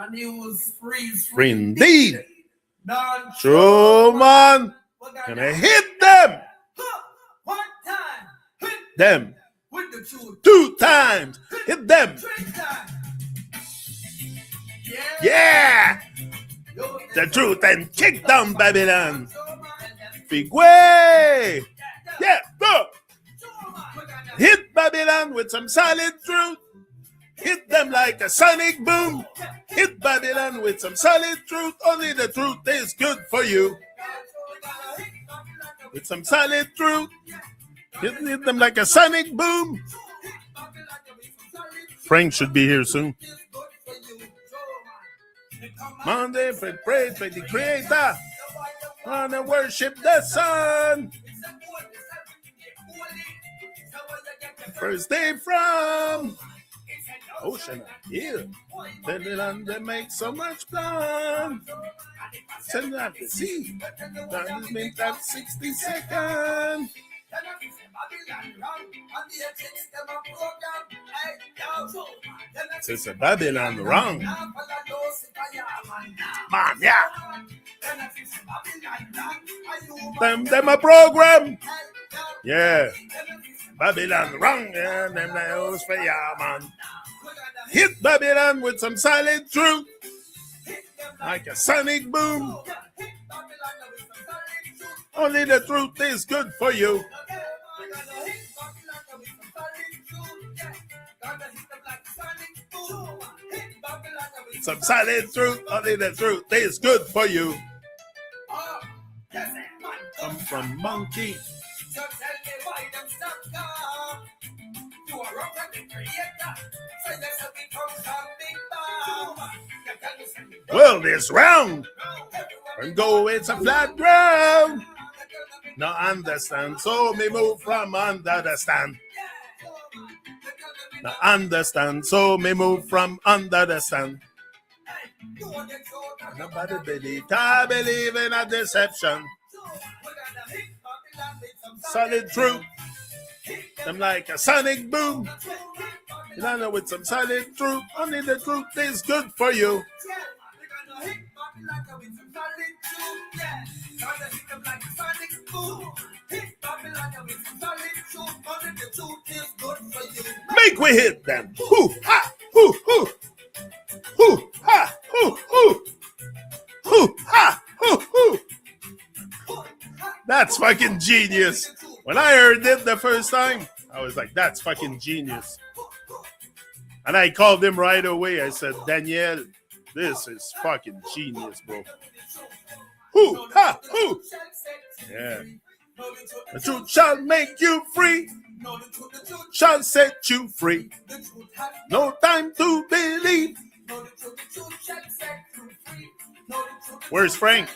And he was free indeed. True, man. Gonna hit them. One time. Hit Them. with the truth. 2 times. Hit them. 3 times. Yeah. The truth and kick down Babylon. Big way. Yeah. Go. Hit Babylon with some solid truth. Hit them like a sonic boom. Hit Babylon with some solid truth. Only the truth is good for you. With some solid truth. Hit them like a sonic boom. Frank should be here soon. Monday for praise for the Creator. Wanna worship the Son. First day from ocean here. Then they make so much blood. Send out the sea. That is meant that 60 seconds. It's a Babylon wrong. Man, yeah. Them a program. Yeah. Babylon wrong. Yeah, them the host for ya, man. Hit Babylon with some solid truth. Like a sonic boom. Only the truth is good for you. Some solid truth. Only the truth is good for you. Come from monkey. So tell me why them stop God. You are wrong from the Creator. So there's a big from Well, this round and go, it's a flat ground. No understand, so me move from under the stand. No understand, so me move from under the stand. Nobody believe, I believe in a deception. Solid truth, them like a sonic boom. You don't know with some solid truth, only the truth is good for you. Make we hit them. Hoo ha, hoo hoo, hoo ha, hoo hoo, hoo ha, hoo hoo. That's fucking genius. When I heard it the first time, I was like, that's fucking genius. And I called him right away. I said, Daniel, this is fucking genius, bro. Hoo, ha, hoo. Yeah. The truth shall make you free. Shall set you free. No time to believe. Where's Frank?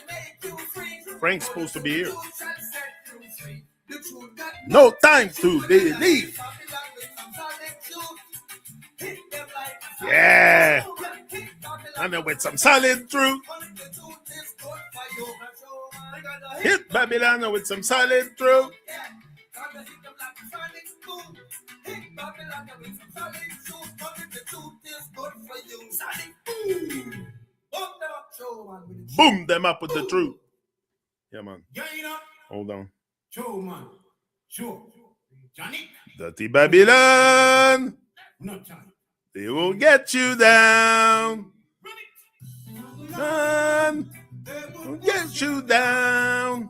Frank's supposed to be here. No time to believe. Yeah. And then with some solid truth. Hit Babylon with some solid truth. Boom them up with the truth. Yeah, man. Hold on. Dirty Babylon. They will get you down. They'll get you down.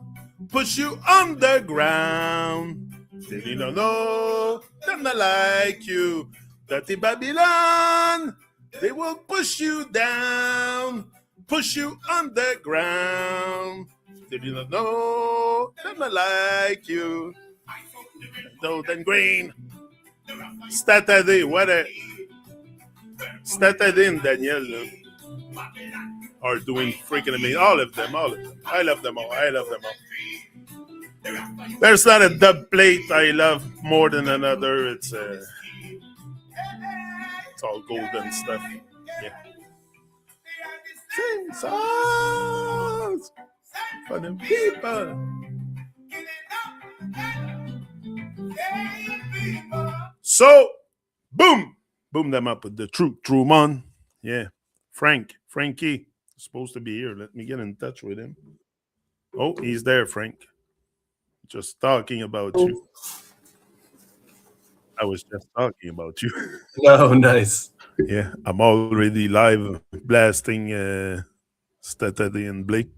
Push you underground. They don't know. Them not like you. Dirty Babylon. They will push you down. Push you underground. They do not know. Them not like you. Gold and green. Started in. What a. Started in, Daniel. Are doing freaking amazing. All of them. I love them all. There's not a dub plate I love more than another. It's all golden stuff. Yeah. Sing songs for the people. So, boom them up with the true man. Yeah. Frankie, supposed to be here. Let me get in touch with him. Oh, he's there, Frank. Just talking about you. I was just talking about you. Oh, nice. Yeah, I'm already live blasting Saturday and Blake.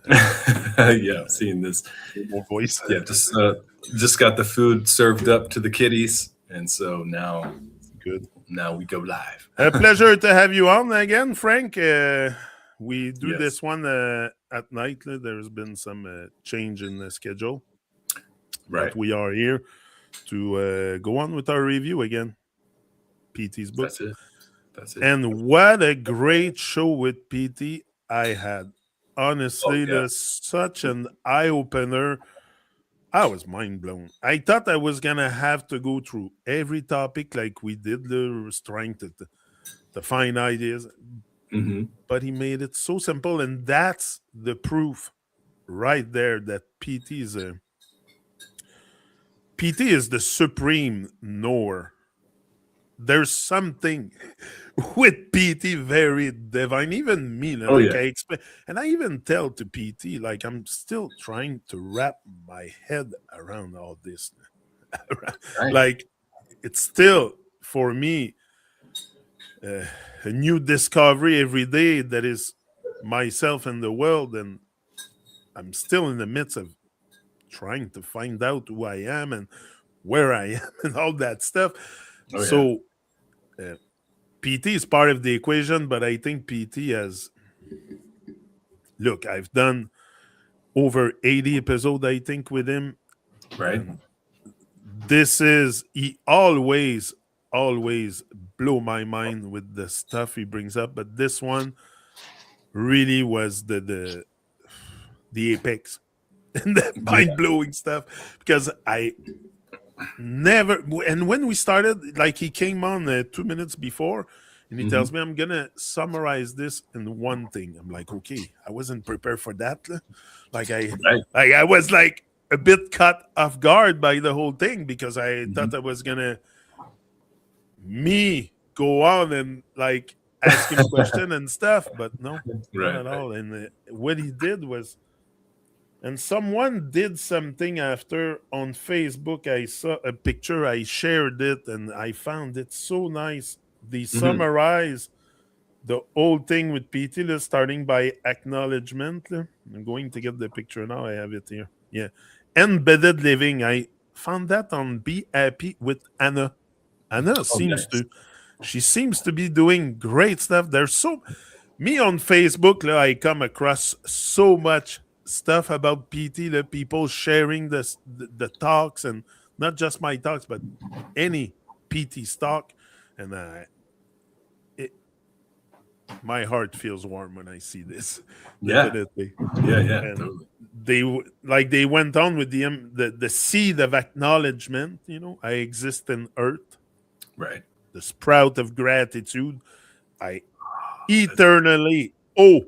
Yeah, I'm seeing this. More voice. Yeah, just got the food served up to the kiddies, and so Good. now we go live. A pleasure to have you on again, Frank. We do Yes. this one at night. There's been some change in the schedule, Right. but we are here to go on with our review again. PT's book. That's it. And what a great show with PT I had. Honestly, there's such an eye opener. I was mind blown. I thought I was gonna have to go through every topic like we did. Was trying to find ideas, but he made it so simple, and that's the proof right there that PT is the supreme knower. There's something with PT very divine. Even me, I explain, and I even tell to PT, like I'm still trying to wrap my head around all this. Right. Like it's still for me a new discovery every day that is myself in the world, and I'm still in the midst of trying to find out who I am and where I am and all that stuff. So PT is part of the equation, but I think PT has. Look, I've done over 80 episodes, I think, with him. Right. He always blow my mind with the stuff he brings up, but this one really was the apex and the mind-blowing stuff, because I never, and when we started, like he came on 2 minutes before and he tells me I'm gonna summarize this in one thing. I'm like, okay, I wasn't prepared for that. Like I was like a bit caught off guard by the whole thing, because I thought I was gonna go on and like ask him question and stuff, but no, not at all. And what he did was, and someone did something after on Facebook. I saw a picture, I shared it, and I found it so nice. They summarize the whole thing with PT, starting by acknowledgement. I'm going to get the picture now. I have it here. Yeah. Embedded living. I found that on Be Happy with Anna. Anna seems to be doing great stuff. Me on Facebook, I come across so much stuff about PT, people sharing the talks, and not just my talks, but any PT talk, and my heart feels warm when I see this. Definitely. And totally. They went on with the seed of acknowledgement. I exist in Earth. Right. The sprout of gratitude. I eternally owe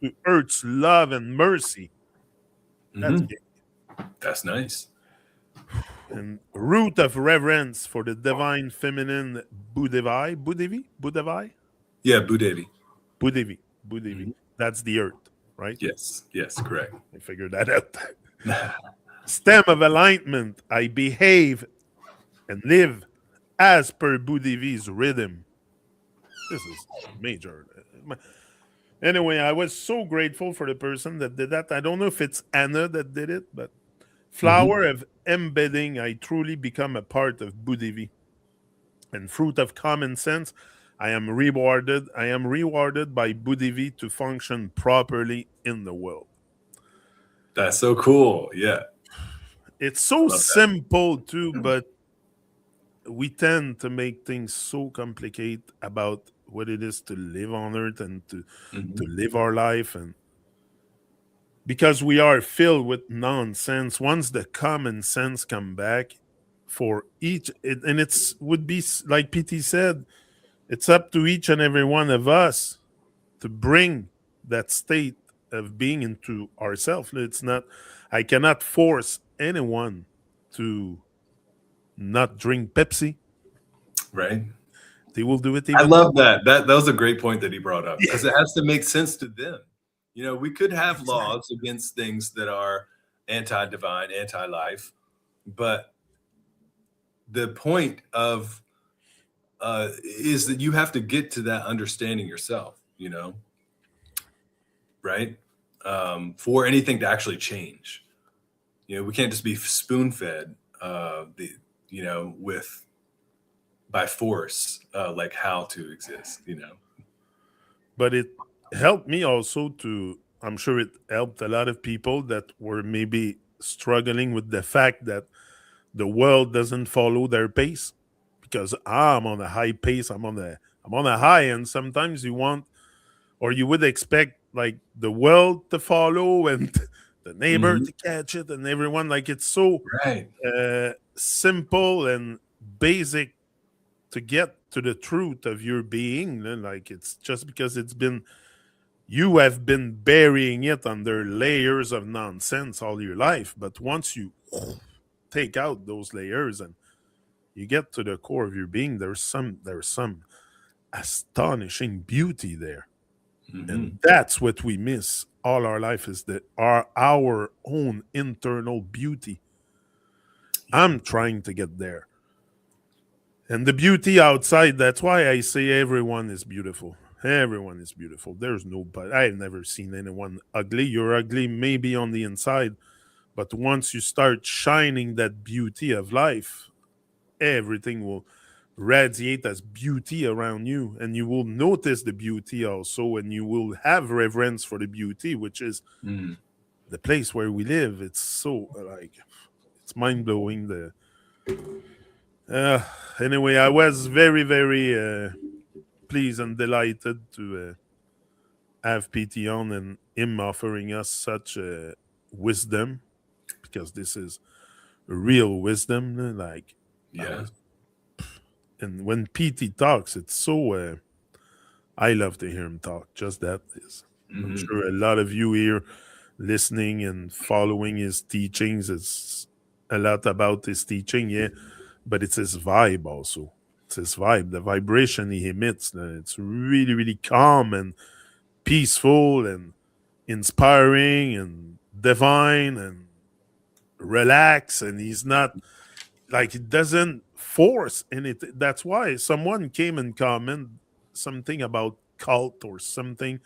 to Earth's love and mercy. That's big. That's nice. And root of reverence for the divine feminine Budevi. Yeah, Budevi. That's the Earth, right? Yes, correct. I figured that out. Stem of alignment. I behave and live as per Budevi's rhythm. This is major. Anyway, I was so grateful for the person that did that. I don't know if it's Anna that did it, but flower of embedding. I truly become a part of Budevi. And fruit of common sense. I am rewarded by Budevi to function properly in the world. That's so cool. Yeah. It's so simple too, but we tend to make things so complicated about what it is to live on Earth and to live our life, and because we are filled with nonsense. Once the common sense come back for each, and it's would be like PT said, it's up to each and every one of us to bring that state of being into ourselves. It's not, I cannot force anyone to not drink Pepsi. Right. They will do it I even love more. that. That was a great point that he brought up, because it has to make sense to them. We could have laws against things that are anti-divine, anti-life, but the point of is that you have to get to that understanding yourself, right? For anything to actually change, we can't just be spoon-fed, with by force, like how to exist. But it helped me also to, I'm sure it helped a lot of people that were maybe struggling with the fact that the world doesn't follow their pace, because I'm on a high pace, I'm on a high, and sometimes you want, or you would expect, like, the world to follow and the neighbor Mhm. to catch it and everyone, like, it's so Right. simple and basic to get to the truth of your being. Like, it's just because you have been burying it under layers of nonsense all your life. But once you take out those layers and you get to the core of your being, there's some astonishing beauty there. Mhm. And that's what we miss all our life, is that our own internal beauty. Yeah. I'm trying to get there. And the beauty outside, that's why I say everyone is beautiful. Everyone is beautiful. There's nobody. I've never seen anyone ugly. You're ugly maybe on the inside, but once you start shining that beauty of life, everything will radiate as beauty around you. And you will notice the beauty also, and you will have reverence for the beauty, which is Mm. the place where we live. It's so, like, it's mind blowing. Uh, anyway, I was very, very pleased and delighted to have PT on, and him offering us such wisdom, because this is real wisdom. Like, Yeah. and when PT talks, it's so. I love to hear him talk. Just that is. I'm Mhm. sure a lot of you here listening and following his teachings. It's a lot about his teaching, yeah, but it's his vibe also. It's his vibe, the vibration he emits. It's really, really calm and peaceful and inspiring and divine and relaxed. And he's not, like, he doesn't force anything. That's why someone came and commented something about cult or something.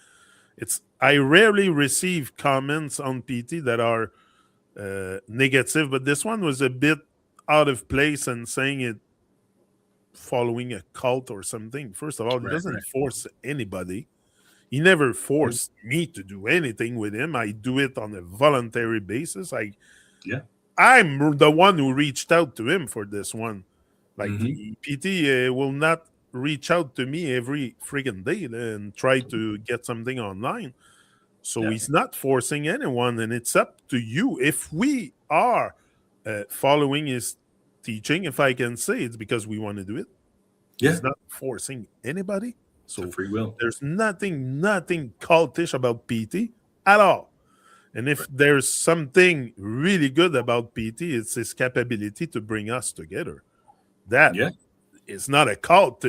I rarely receive comments on PT that are negative, but this one was a bit out of place and saying it following a cult or something. First of all, he Right. doesn't Right. force anybody. He never Yeah. forced me to do anything with him. I do it on a voluntary basis. Yeah. I'm the one who reached out to him for this one. Like, Mhm. PT will not reach out to me every friggin' day and try to get something online. So Yeah. he's not forcing anyone, and it's up to you. If we are following his teaching, if I can say, it's because we want to do it. Yeah. He's not forcing anybody. It's a So free will. there's nothing cultish about PT at all. And if Right. there's something really good about PT, it's his capability to bring us together. That Yeah. is not a cult.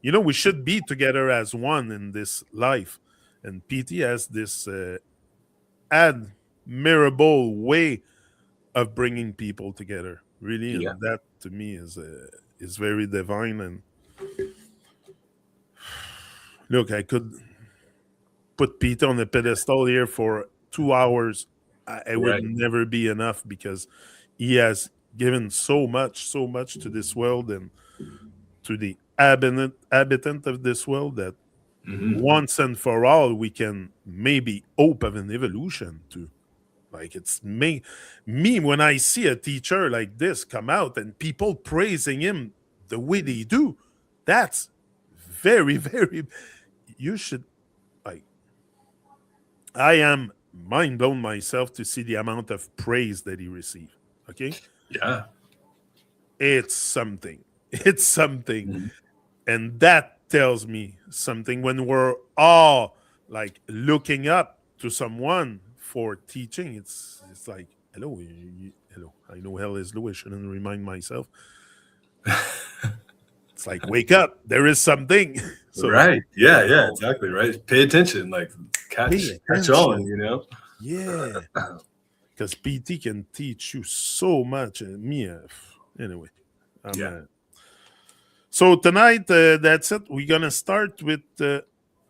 We should be together as one in this life. And PT has this admirable way of bringing people together, really. Yeah. And that, to me, is very divine. And look, I could put Peter on the pedestal here for 2 hours. It would Right. never be enough, because he has given so much to this world and to the habitant of this world, that Mhm. once and for all we can maybe hope of an evolution to. Like, it's me when I see a teacher like this come out and people praising him the way they do, that's very, very. You should, like, I am mind blown myself to see the amount of praise that he received. Okay, Yeah. it's something. It's something, Mhm. and that tells me something. When we're all, like, looking up to someone for teaching, it's like, hello, hello. I know hell is low. I shouldn't remind myself. It's like, wake up, there is something. So, right. Yeah, exactly. Right. Pay attention. Like catch on, you know? Yeah. Because PT can teach you so much. Anyway. So tonight, that's it. We're going to start with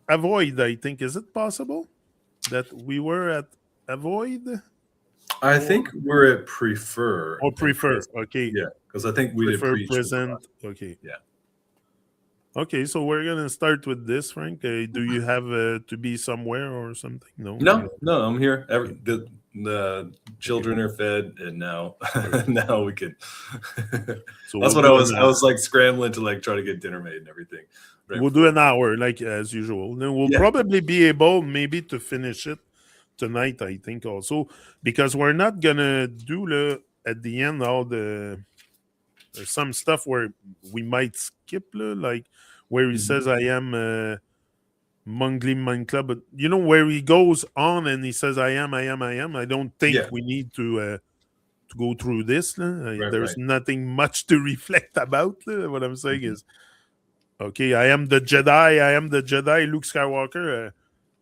avoid, I think. Is it possible that we were at avoid? I think we're at prefer. Or prefer. Okay. Yeah. Because I think we prefer did present. Okay. Yeah. Okay, so we're gonna start with this, Frank. Do you have to be somewhere or something? No, I'm here. The children are fed, and now now we can. So that's what I was like scrambling to like try to get dinner made and everything. Right, we'll do an hour like as usual. Then we'll probably be able maybe to finish it tonight. I think also because we're not gonna do at the end all the. There's some stuff where we might skip, like where he says, I am Mongli Mind Club. But you know, where he goes on and he says, I am. I don't think we need to go through this. There's nothing much to reflect about. What I'm saying is, okay, I am the Jedi, Luke Skywalker.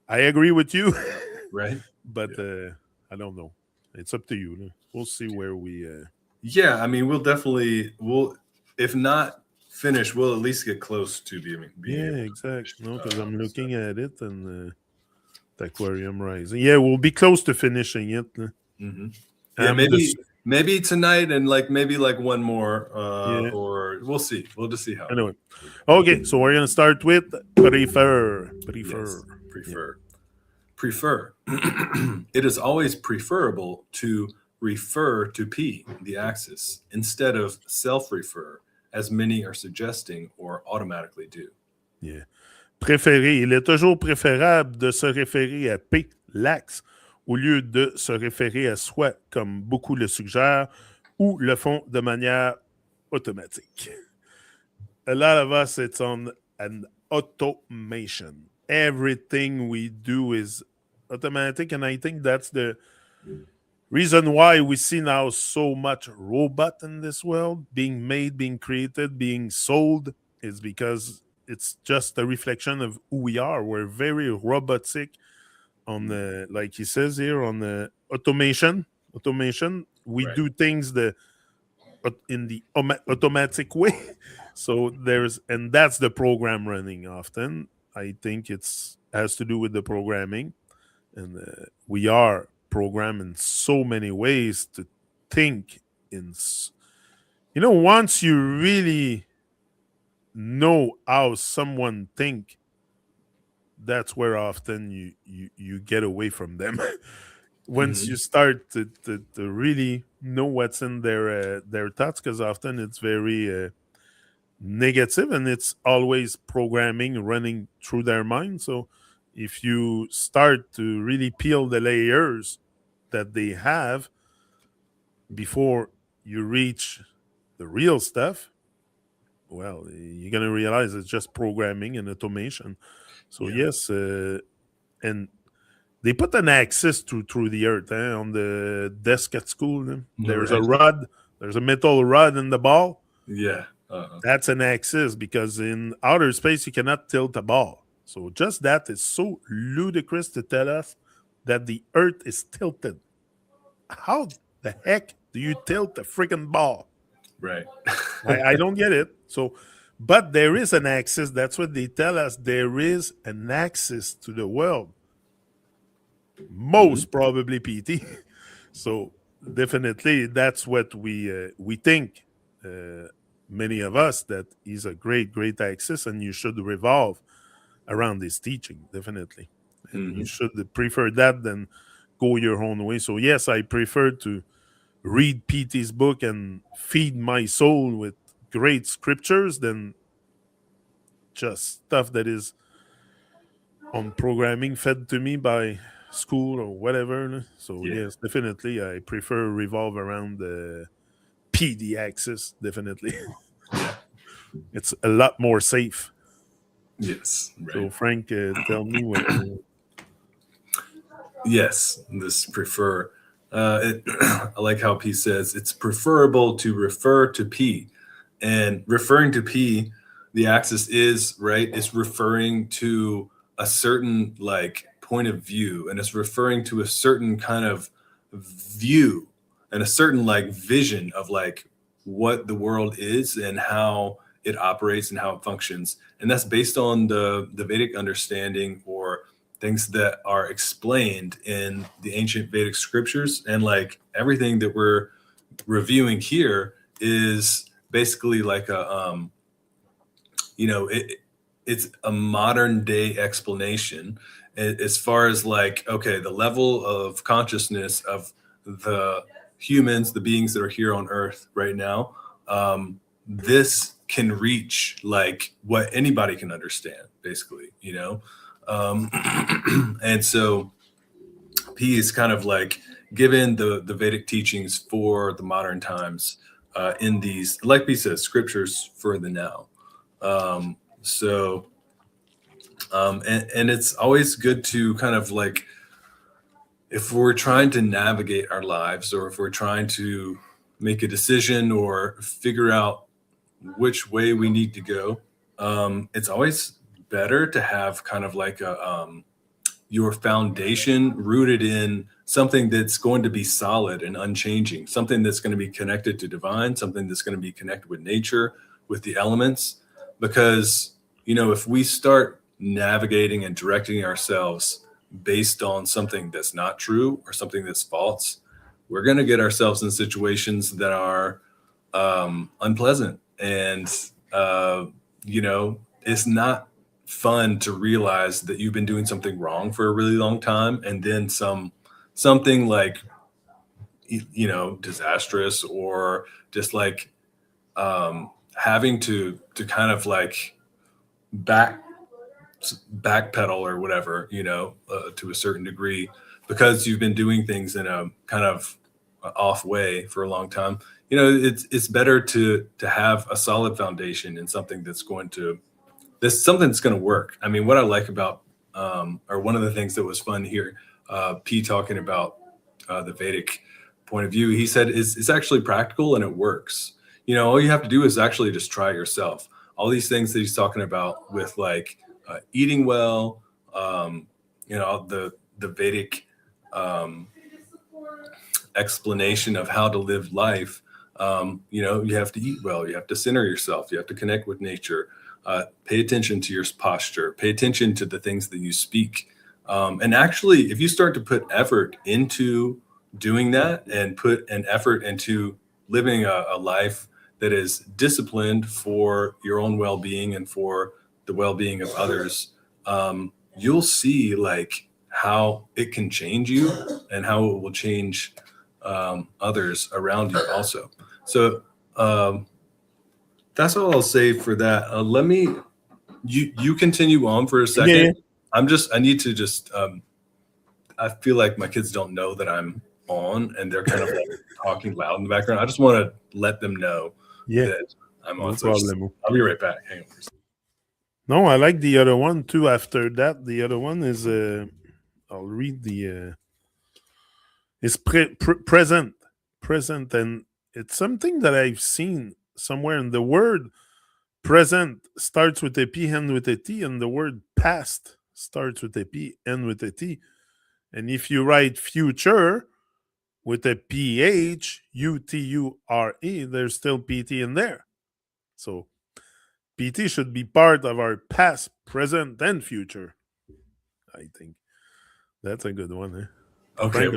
I agree with you. Right. But I don't know. It's up to you. We'll see where we... Yeah, I mean, we'll if not finish, we'll at least get close to being exactly. No, because I'm looking at it and the Aquarium Rising. Yeah, we'll be close to finishing it. Yeah, maybe tonight and maybe one more, or we'll see. We'll just see how. Anyway, okay, so we're gonna start with prefer. Prefer. It is always preferable to refer to P, the axis, instead of self-refer, as many are suggesting or automatically do. Yeah. Préférer. Il est toujours préférable de se référer à P, l'axe, au lieu de se référer à soi, comme beaucoup le suggèrent, ou le font de manière automatique. A lot of us, it's on an automation. Everything we do is automatic, and I think that's the reason why we see now so much robot in this world being made, being created, being sold is because it's just a reflection of who we are. We're very robotic on the, like he says here, on the automation. We do things in the automatic way. So and that's the program running often. I think has to do with the programming, and we are program in so many ways to think once you really know how someone think, that's where often you get away from them. Once you start to really know what's in their thoughts, because often it's very negative and it's always programming running through their mind. So if you start to really peel the layers that they have before you reach the real stuff, well, you're going to realize it's just programming and automation. So yes, and they put an axis through the earth on the desk at school. There's a rod, there's a metal rod in the ball. Yeah. That's an axis, because in outer space you cannot tilt a ball. So just that is so ludicrous to tell us that the earth is tilted. How the heck do you tilt a freaking ball? Right. I don't get it. So, but there is an axis. That's what they tell us. There is an axis to the world. Most probably PT. So definitely that's what we think. Many of us, that is a great axis, and you should revolve around this teaching, definitely. And you should prefer that than go your own way. So yes, I prefer to read PT's book and feed my soul with great scriptures than just stuff that is on programming fed to me by school or whatever. So yes, definitely I prefer revolve around the PD axis, definitely. It's a lot more safe. Yes. Right. So Frank, tell me what. Yes, this prefer. I like how P says it's preferable to refer to P, and referring to P the axis is, right, it's referring to a certain like point of view, and it's referring to a certain kind of view and a certain like vision of like what the world is and how it operates and how it functions. And that's based on the Vedic understanding, or things that are explained in the ancient Vedic scriptures. And like everything that we're reviewing here is basically like a it's a modern day explanation as far as like, okay, the level of consciousness of the humans, the beings that are here on earth right now, this can reach like what anybody can understand, basically, and so P is kind of like given the Vedic teachings for the modern times, in these, like P says, scriptures for the now. And it's always good to kind of like, if we're trying to navigate our lives, or if we're trying to make a decision or figure out which way we need to go, it's always better to have kind of like your foundation rooted in something that's going to be solid and unchanging, something that's going to be connected to divine, something that's going to be connected with nature, with the elements. Because, if we start navigating and directing ourselves based on something that's not true or something that's false, we're going to get ourselves in situations that are unpleasant. And, it's not fun to realize that you've been doing something wrong for a really long time, and then something like disastrous, or just like having to kind of like backpedal or whatever, to a certain degree, because you've been doing things in a kind of off way for a long time. It's better to have a solid foundation in something that's going to work. I mean, what I like about, or one of the things that was fun here, P talking about the Vedic point of view, he said it's actually practical and it works. All you have to do is actually just try it yourself. All these things that he's talking about with like eating well, the Vedic explanation of how to live life. You have to eat well, you have to center yourself, you have to connect with nature. Pay attention to your posture, pay attention to the things that you speak. And actually, if you start to put effort into doing that, and put an effort into living a life that is disciplined for your own well-being and for the well-being of others, you'll see like how it can change you and how it will change others around you also. So that's all I'll say for that. Let me, you continue on for a second. Yeah. I need to just, I feel like my kids don't know that I'm on, and they're kind of like talking loud in the background. I just want to let them know that I'm on. No problem. I'll be right back. Hang on for a second. No, I like the other one too. After that, the other one is, I'll read the, it's present, and it's something that I've seen somewhere. In the word present starts with a P, end with a T, and the word past starts with a P, end with a T. And if you write future with a PH, UTURE, there's still PT in there. So PT should be part of our past, present, and future. I think that's a good one. Eh? Okay.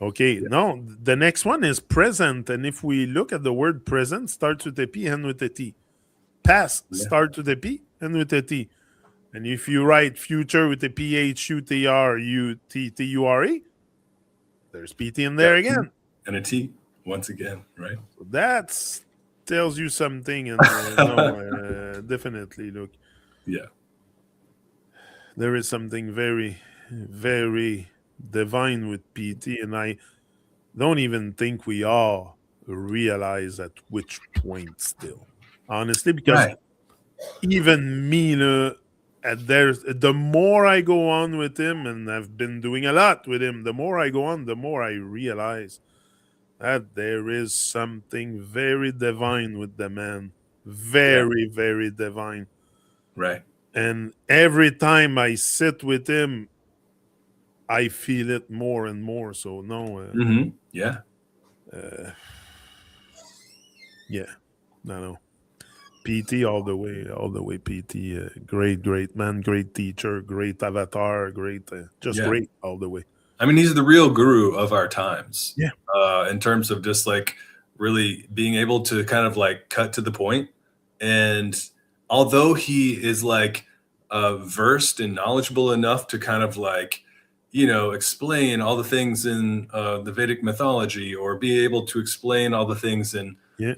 Okay, now the next one is present. And if we look at the word present, starts with a P, end with a T. Past starts with a P, end with a T. And if you write future with a PH, UTRE, there's PT in there again. And a T once again, right? So that tells you something. And definitely, look. Yeah. There is something very, very divine with PT. And I don't even think we all realize at which point still. Honestly, because even me, the more I go on with him, and I've been doing a lot with him, the more I go on, the more I realize that there is something very divine with the man. very, very divine. Right. And every time I sit with him, I feel it more and more. So no, Yeah. uh, yeah, no. PT all the way. PT, great, great man, great teacher, great avatar, great, just Yeah. great all the way. I mean, he's the real guru of our times. Yeah. In terms of just like really being able to kind of like cut to the point. And although he is like versed and knowledgeable enough to kind of like, explain all the things in the Vedic mythology, or be able to explain all the things in Yeah,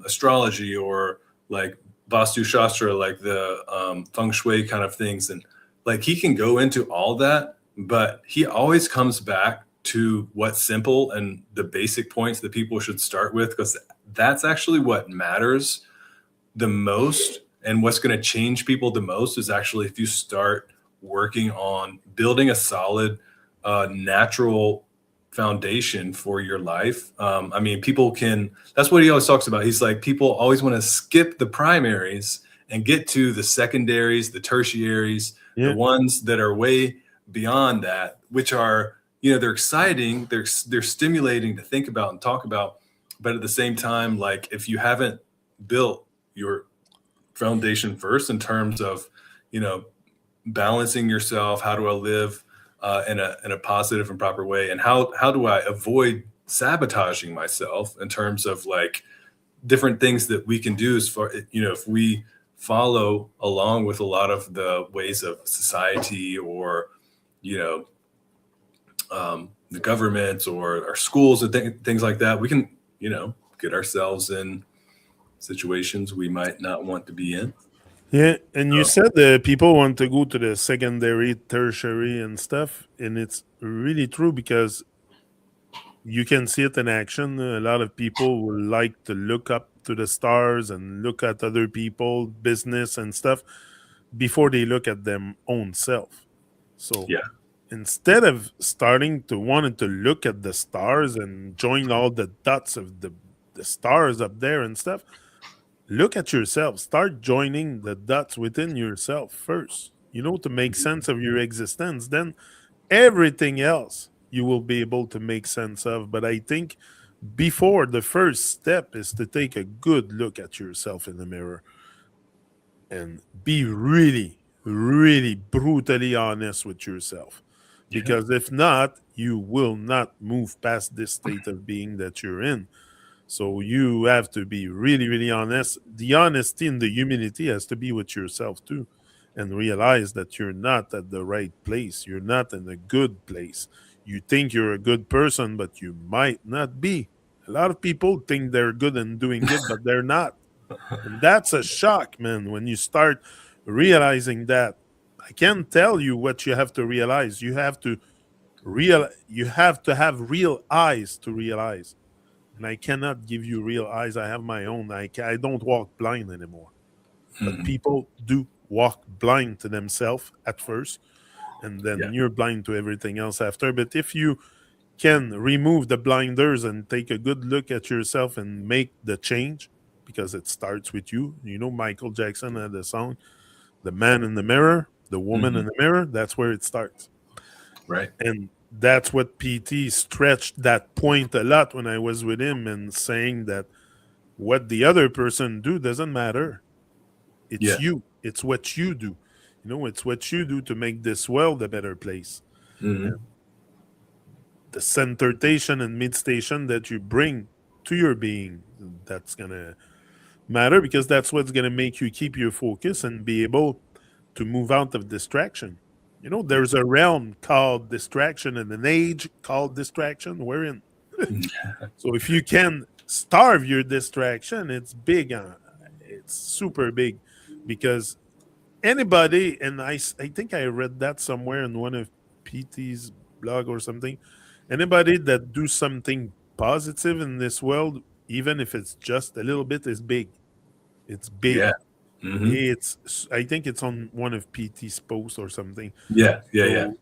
astrology, or like Vastu Shastra, like the feng shui kind of things. And like he can go into all that, but he always comes back to what's simple and the basic points that people should start with, because that's actually what matters the most. And what's going to change people the most is actually if you start working on building a solid natural foundation for your life. I mean, that's what he always talks about. He's like, people always want to skip the primaries and get to the secondaries, the tertiaries, yeah, the ones that are way beyond that, which are, they're exciting, they're stimulating to think about and talk about. But at the same time, like if you haven't built your foundation first in terms of, balancing yourself, how do I live in a positive and proper way, and how do I avoid sabotaging myself in terms of like different things that we can do as far, if we follow along with a lot of the ways of society, or the government or our schools and things like that, we can get ourselves in situations we might not want to be in. yeah. And you So, said people want to go to the secondary, tertiary, and stuff, and it's really true because you can see it in action. A lot of people will like to look up to the stars and look at other people, business and stuff before they look at them own self. So yeah. instead of starting to wanting to look at the stars and join all the dots of the stars up there and stuff, look at yourself. Start joining the dots within yourself first, to make sense of your existence. Then everything else you will be able to make sense of. But I think before, the first step is to take a good look at yourself in the mirror and be really, really brutally honest with yourself. Yeah. Because if not, you will not move past this state of being that you're in. So you have to be really, really honest. The honesty and the humility has to be with yourself too, and realize that you're not at the right place. You're not in a good place. You think you're a good person, but you might not be. A lot of people think they're good and doing good, but they're not. And that's a shock, man, when you start realizing that. I can't tell you what you have to realize. You have to have real eyes to realize, and I cannot give you real eyes. I have my own. I don't walk blind anymore. But Mhm. people do walk blind to themselves at first, and Yeah. then you're blind to everything else after. But if you can remove the blinders and take a good look at yourself and make the change, because it starts with you. Michael Jackson had a song, "The Man in the Mirror, the Woman in Mhm. the Mirror." That's where it starts. Right. And that's what PT stretched that point a lot when I was with him, and saying that what the other person do doesn't matter. It's Yeah. you. It's what you do. It's what you do to make this world a better place. Mhm. And the centeration and mid-station that you bring to your being, that's gonna matter, because that's what's gonna make you keep your focus and be able to move out of distraction. Yeah. There's a realm called distraction and an age called distraction. We're in. So if you can starve your distraction, it's big. It's super big, because anybody, and I think I read that somewhere in one of PT's blog or something. Anybody that do something positive in this world, even if it's just a little bit, is big. It's big. Yeah. Mhm. It's I think it's on one of PT's posts or something. Yeah. Yeah. Yeah. So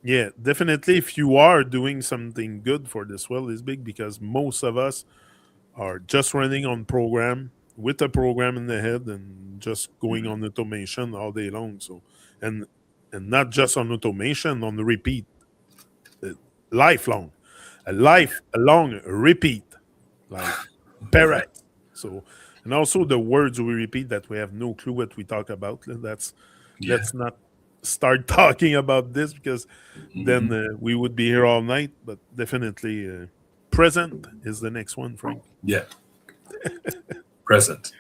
yeah, definitely, if you are doing something good for this world, is big, because most of us are just running on program. with a program in the head and just going on automation all day long. So and not just on automation, on the repeat, uh, lifelong, a lifelong repeat, like Right. parrot. So and also the words we repeat that we have no clue what we talk about. That's Yeah. let's not start talking about this because then Mhm. we would be here all night. But definitely, present is the next one, Frank. Yeah. Present.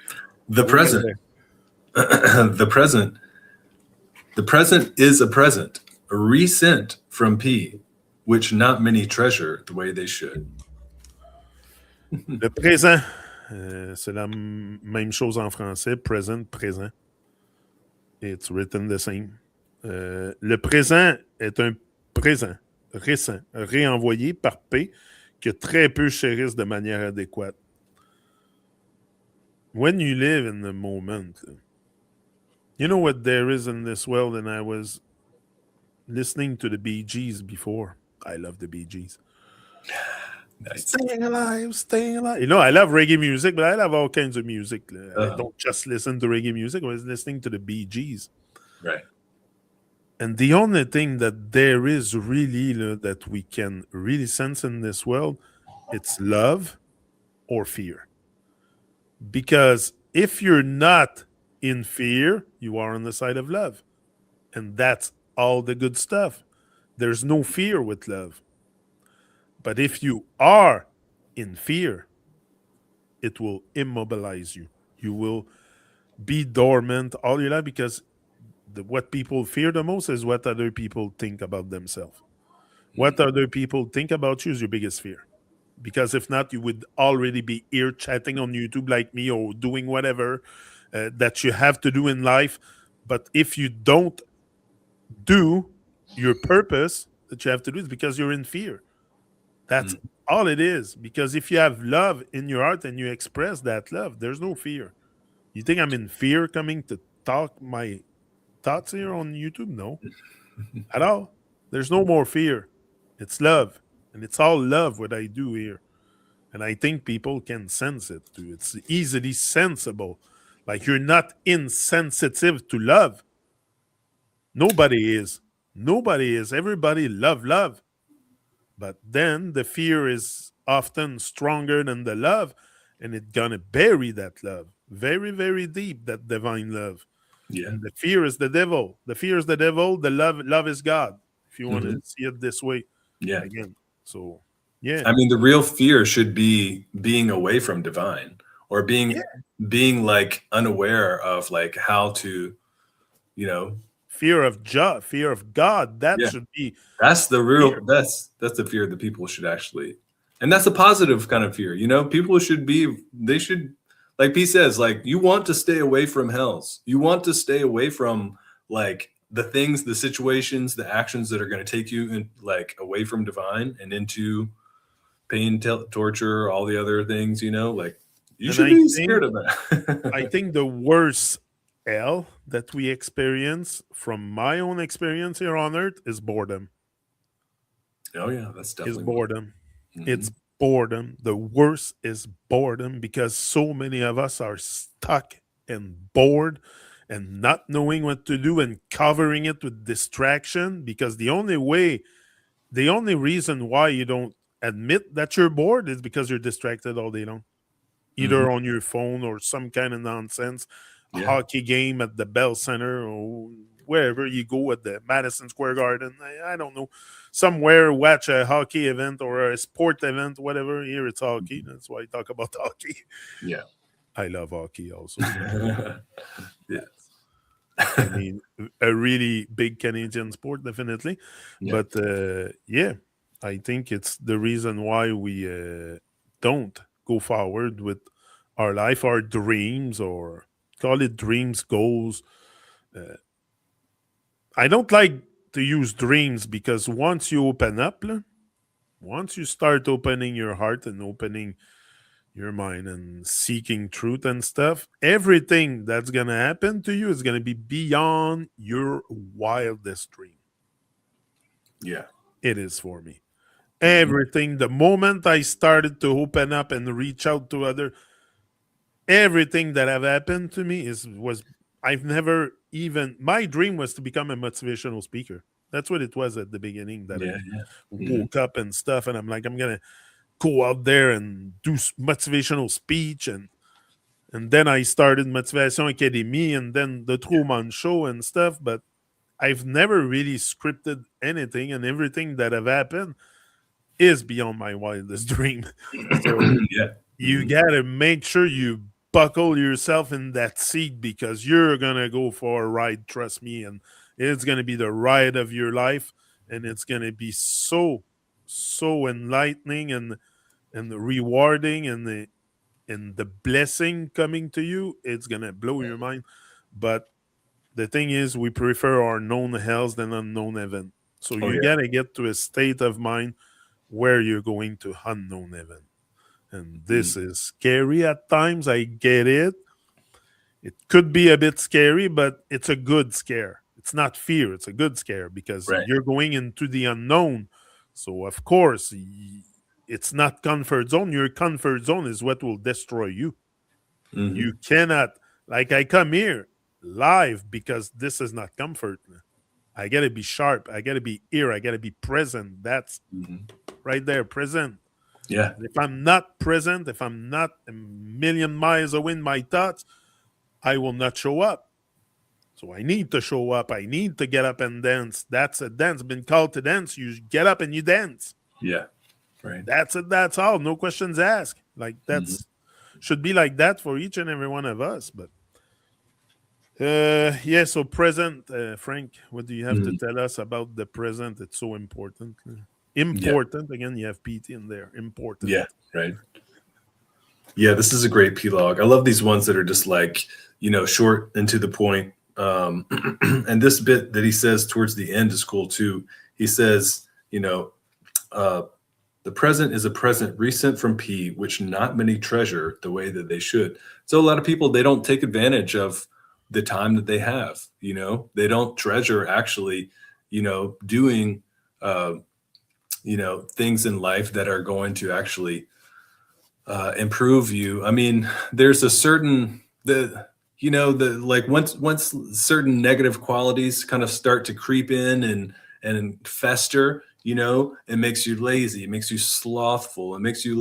The We'll get present. there. The present. The present is a present, resent from P, which not many treasure the way they should. Le présent, c'est la même chose en français. Present, présent. It's written the same. Le présent est un présent récent, réenvoyé par P, que très peu chérissent de manière adéquate. When you live in the moment, you know what there is in this world, and I was listening to the Bee Gees before. I love the Bee Gees. Nice. Staying alive, staying alive. You know, I love reggae music, but I love all kinds of music. I don't just listen to reggae music. I was listening to the Bee Gees. Right. And the only thing that there is really that we can really sense in this world, it's love or fear. Because if you're not in fear, you are on the side of love. And that's all the good stuff. There's no fear with love. But if you are in fear, it will immobilize you. You will be dormant all your life because what people fear the most is what other people think about themselves. What other people think about you is your biggest fear. Because if not, you would already be here chatting on YouTube like me or doing whatever that you have to do in life. But if you don't do your purpose that you have to do, it's because you're in fear. That's all it is. Because if you have love in your heart and you express that love, there's no fear. You think I'm in fear coming to talk my thoughts here on YouTube? No, at all. There's no more fear. It's love. And it's all love what I do here. And I think people can sense it too. It's easily sensible. Like you're not insensitive to love. Nobody is. Nobody is. Everybody love. But then the fear is often stronger than the love, and it's gonna bury that love very, very deep, that divine love. Yeah. And the fear is the devil. The fear is the devil. The love is God. If you want to see it this way, Yeah. again. So, yeah. I mean, the real fear should be being away from divine or being like unaware of like how to, you know, Fear of fear of God. That should be. that's the real fear. that's the fear that people should actually, and that's a positive kind of fear. You know, people should like P says, like you want to stay away from hells. You want to stay away from like the things, the situations, the actions that are going to take you in, like away from divine and into pain, torture, all the other things. You know, like you should be scared of that. I think the worst hell that we experience, from my own experience here on Earth, is boredom. Oh yeah, that's definitely Is boredom. It's boredom. The worst is boredom because so many of us are stuck and bored and not knowing what to do and covering it with distraction, because the only reason why you don't admit that you're bored is because you're distracted all day long, either on your phone or some kind of nonsense, hockey game at the Bell Center or wherever you go at the Madison Square Garden. I don't know. Somewhere watch a hockey event or a sport event, whatever. Here it's hockey. That's why I talk about hockey. Yeah. I love hockey also. Yes. I mean, a really big Canadian sport, definitely. Yeah. But yeah, I think it's the reason why we don't go forward with our life, our dreams, or call it dreams, goals. I don't like to use dreams because once you open up, once you start opening your heart and opening your mind and seeking truth and stuff, everything that's going to happen to you is going to be beyond your wildest dream. Yeah. It is for me. Everything, the moment I started to open up and reach out to other, everything that have happened to me was I've never even, my dream was to become a motivational speaker. That's what it was at the beginning, that I woke up and stuff, and I'm like, I'm gonna go out there and do motivational speech, and then I started Motivation Academy and then the Truman Show and stuff, but I've never really scripted anything, and everything that have happened is beyond my wildest dream. So you gotta make sure you buckle yourself in that seat, because you're gonna go for a ride, trust me, and it's gonna be the ride of your life, and it's gonna be so enlightening and rewarding, and the blessing coming to you, it's gonna blow your mind. But the thing is, we prefer our known hells than unknown heaven. So you gotta get to a state of mind where you're going to unknown heaven. And this is scary at times. I get it. It could be a bit scary, but it's a good scare. It's not fear. It's a good scare, because you're going into the unknown. So, of course, it's not comfort zone. Your comfort zone is what will destroy you. You cannot, like, I come here live because this is not comfort. I got to be sharp. I got to be here. I got to be present. That's right there, present. Yeah. If I'm not present, if I'm not a million miles away in my thoughts, I will not show up. So I need to show up. I need to get up and dance. That's a dance. Been called to dance. You get up and you dance. Yeah. Right. That's it. That's all. No questions asked. Like, that's should be like that for each and every one of us. But yeah, so present, Frank, what do you have to tell us about the present? It's so important. Important. Again, you have PT in there. Important. Yeah, right. Yeah, this is a great P-log. I love these ones that are just like, short and to the point. And this bit that he says towards the end is cool too. He says, the present is a present recent from P, which not many treasure the way that they should. So a lot of people, they don't take advantage of the time that they have. They don't treasure actually, doing, things in life that are going to actually improve you. I mean, there's a certain once certain negative qualities kind of start to creep in and fester, it makes you lazy, it makes you slothful, it makes you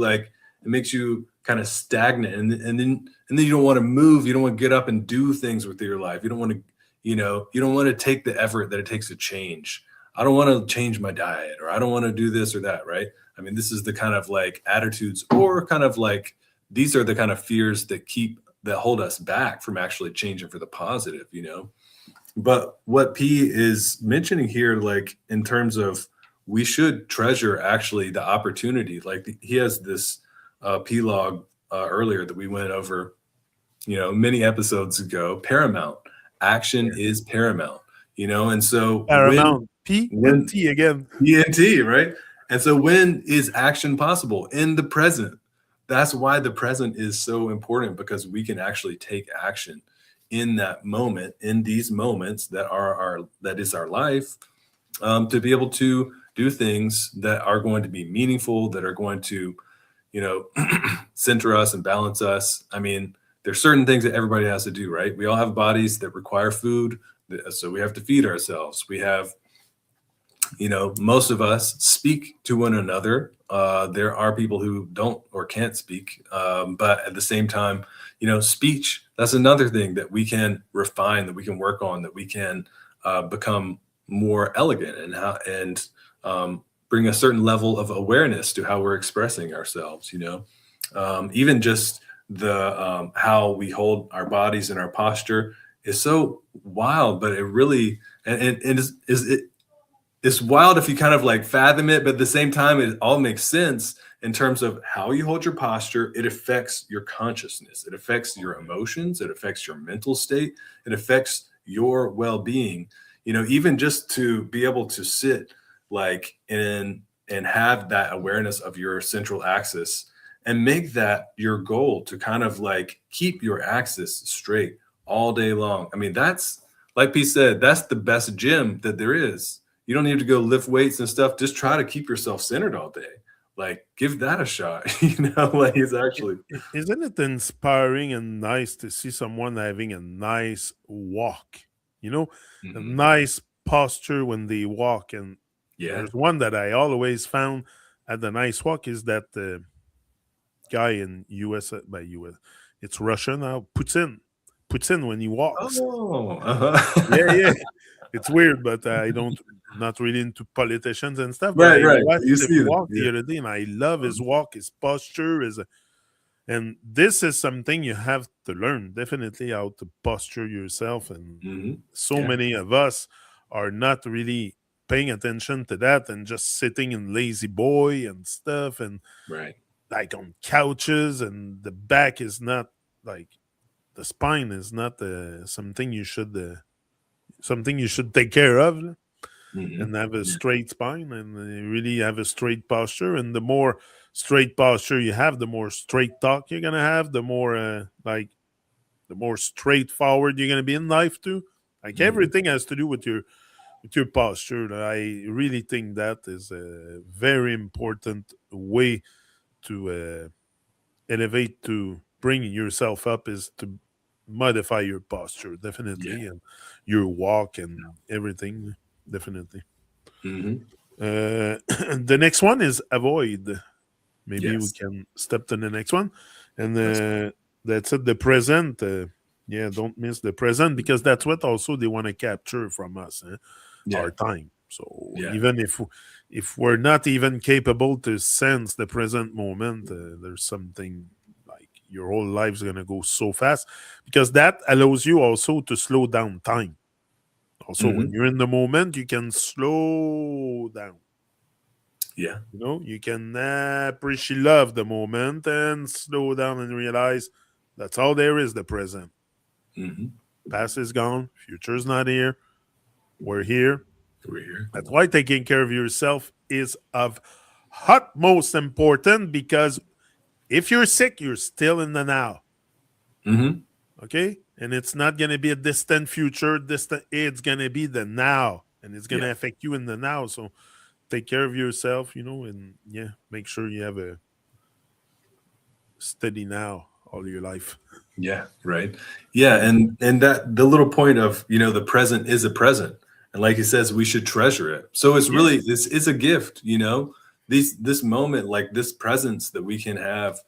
kind of stagnant, and then you don't want to move, you don't want to get up and do things with your life. You don't want to, you don't want to take the effort that it takes to change. I don't want to change my diet, or I don't want to do this or that, right? I mean, this is the kind of like attitudes, or kind of like, these are the kind of fears that hold us back from actually changing for the positive, But what P is mentioning here, like in terms of, we should treasure actually the opportunity. Like he has this P-log earlier that we went over, many episodes ago. Paramount action is paramount, and so paramount. P and T again. P and T, right? And so when is action possible? In the present. That's why the present is so important, because we can actually take action in that moment, in these moments that is our life, to be able to do things that are going to be meaningful, that are going to, center us and balance us. I mean, there's certain things that everybody has to do, right? We all have bodies that require food, so we have to feed ourselves. We have, most of us speak to one another. There are people who don't or can't speak, but at the same time, speech, that's another thing that we can refine, that we can work on, that we can become more elegant and bring a certain level of awareness to how we're expressing ourselves. Even just the how we hold our bodies and our posture is so wild, but it really it's wild if you kind of like fathom it, but at the same time, it all makes sense in terms of how you hold your posture. It affects your consciousness. It affects your emotions. It affects your mental state. It affects your well-being. Even just to be able to sit like and have that awareness of your central axis and make that your goal, to kind of like keep your axis straight all day long. I mean, that's, like P said, that's the best gym that there is. You don't need to go lift weights and stuff. Just try to keep yourself centered all day. like give that a shot. Like it's actually. Isn't it inspiring and nice to see someone having a nice walk? A Mhm. nice posture when they walk. And Yeah. there's one that I always found at the nice walk is that guy in US, by US, it's Russia now, Putin when he walks. Oh, Yeah, uh-huh. yeah. It's weird, but I don't not really into politicians and stuff. But Right, I right. You watched him see that. walk the Yeah. other day, and I love his walk, his posture, and this is something you have to learn definitely how to posture yourself. And Hmm. so Yeah. many of us are not really paying attention to that and just sitting in lazy boy and stuff, and Right. like on couches, and the back is not like the spine is not something you should take care of, Hmm. and have a Yeah. straight spine, and really have a straight posture. And the more straight posture you have, the more straight talk you're gonna have, the more the more straightforward you're gonna be in life too. Like Hmm. everything has to do with your posture. I really think that is a very important way to elevate, to bring yourself up, is to modify your posture Yeah. definitely, and your walk and everything definitely. Hmm. The next one is avoid. Maybe we Yes. can step to the next one, and Let's. that's it. The present. Yeah, don't miss the present, because that's what also they want to capture from us, Yeah. our time. So Yeah. even if we're not even capable to sense the present moment, there's something like your whole life's gonna go so fast, because that allows you also to slow down time. Also, when Hmm. you're in the moment, you can slow down. Yeah. You can appreciate, love the moment, and slow down and realize that's all there is, the present. Hmm. Past is gone, future's not here. We're here. We're here. That's why taking care of yourself is of utmost important, because if you're sick, you're still in the now. Hmm. Okay? And it's not going to be a distant future, it's going to be the now, and it's going Yeah. to affect you in the now. So take care of yourself, and yeah, make sure you have a steady now all your life. Yeah, right. Yeah, and that the little point of, the present is a present. And like he says, we should treasure it. So it's Yeah. really it's a gift. This moment, like this presence that we can have,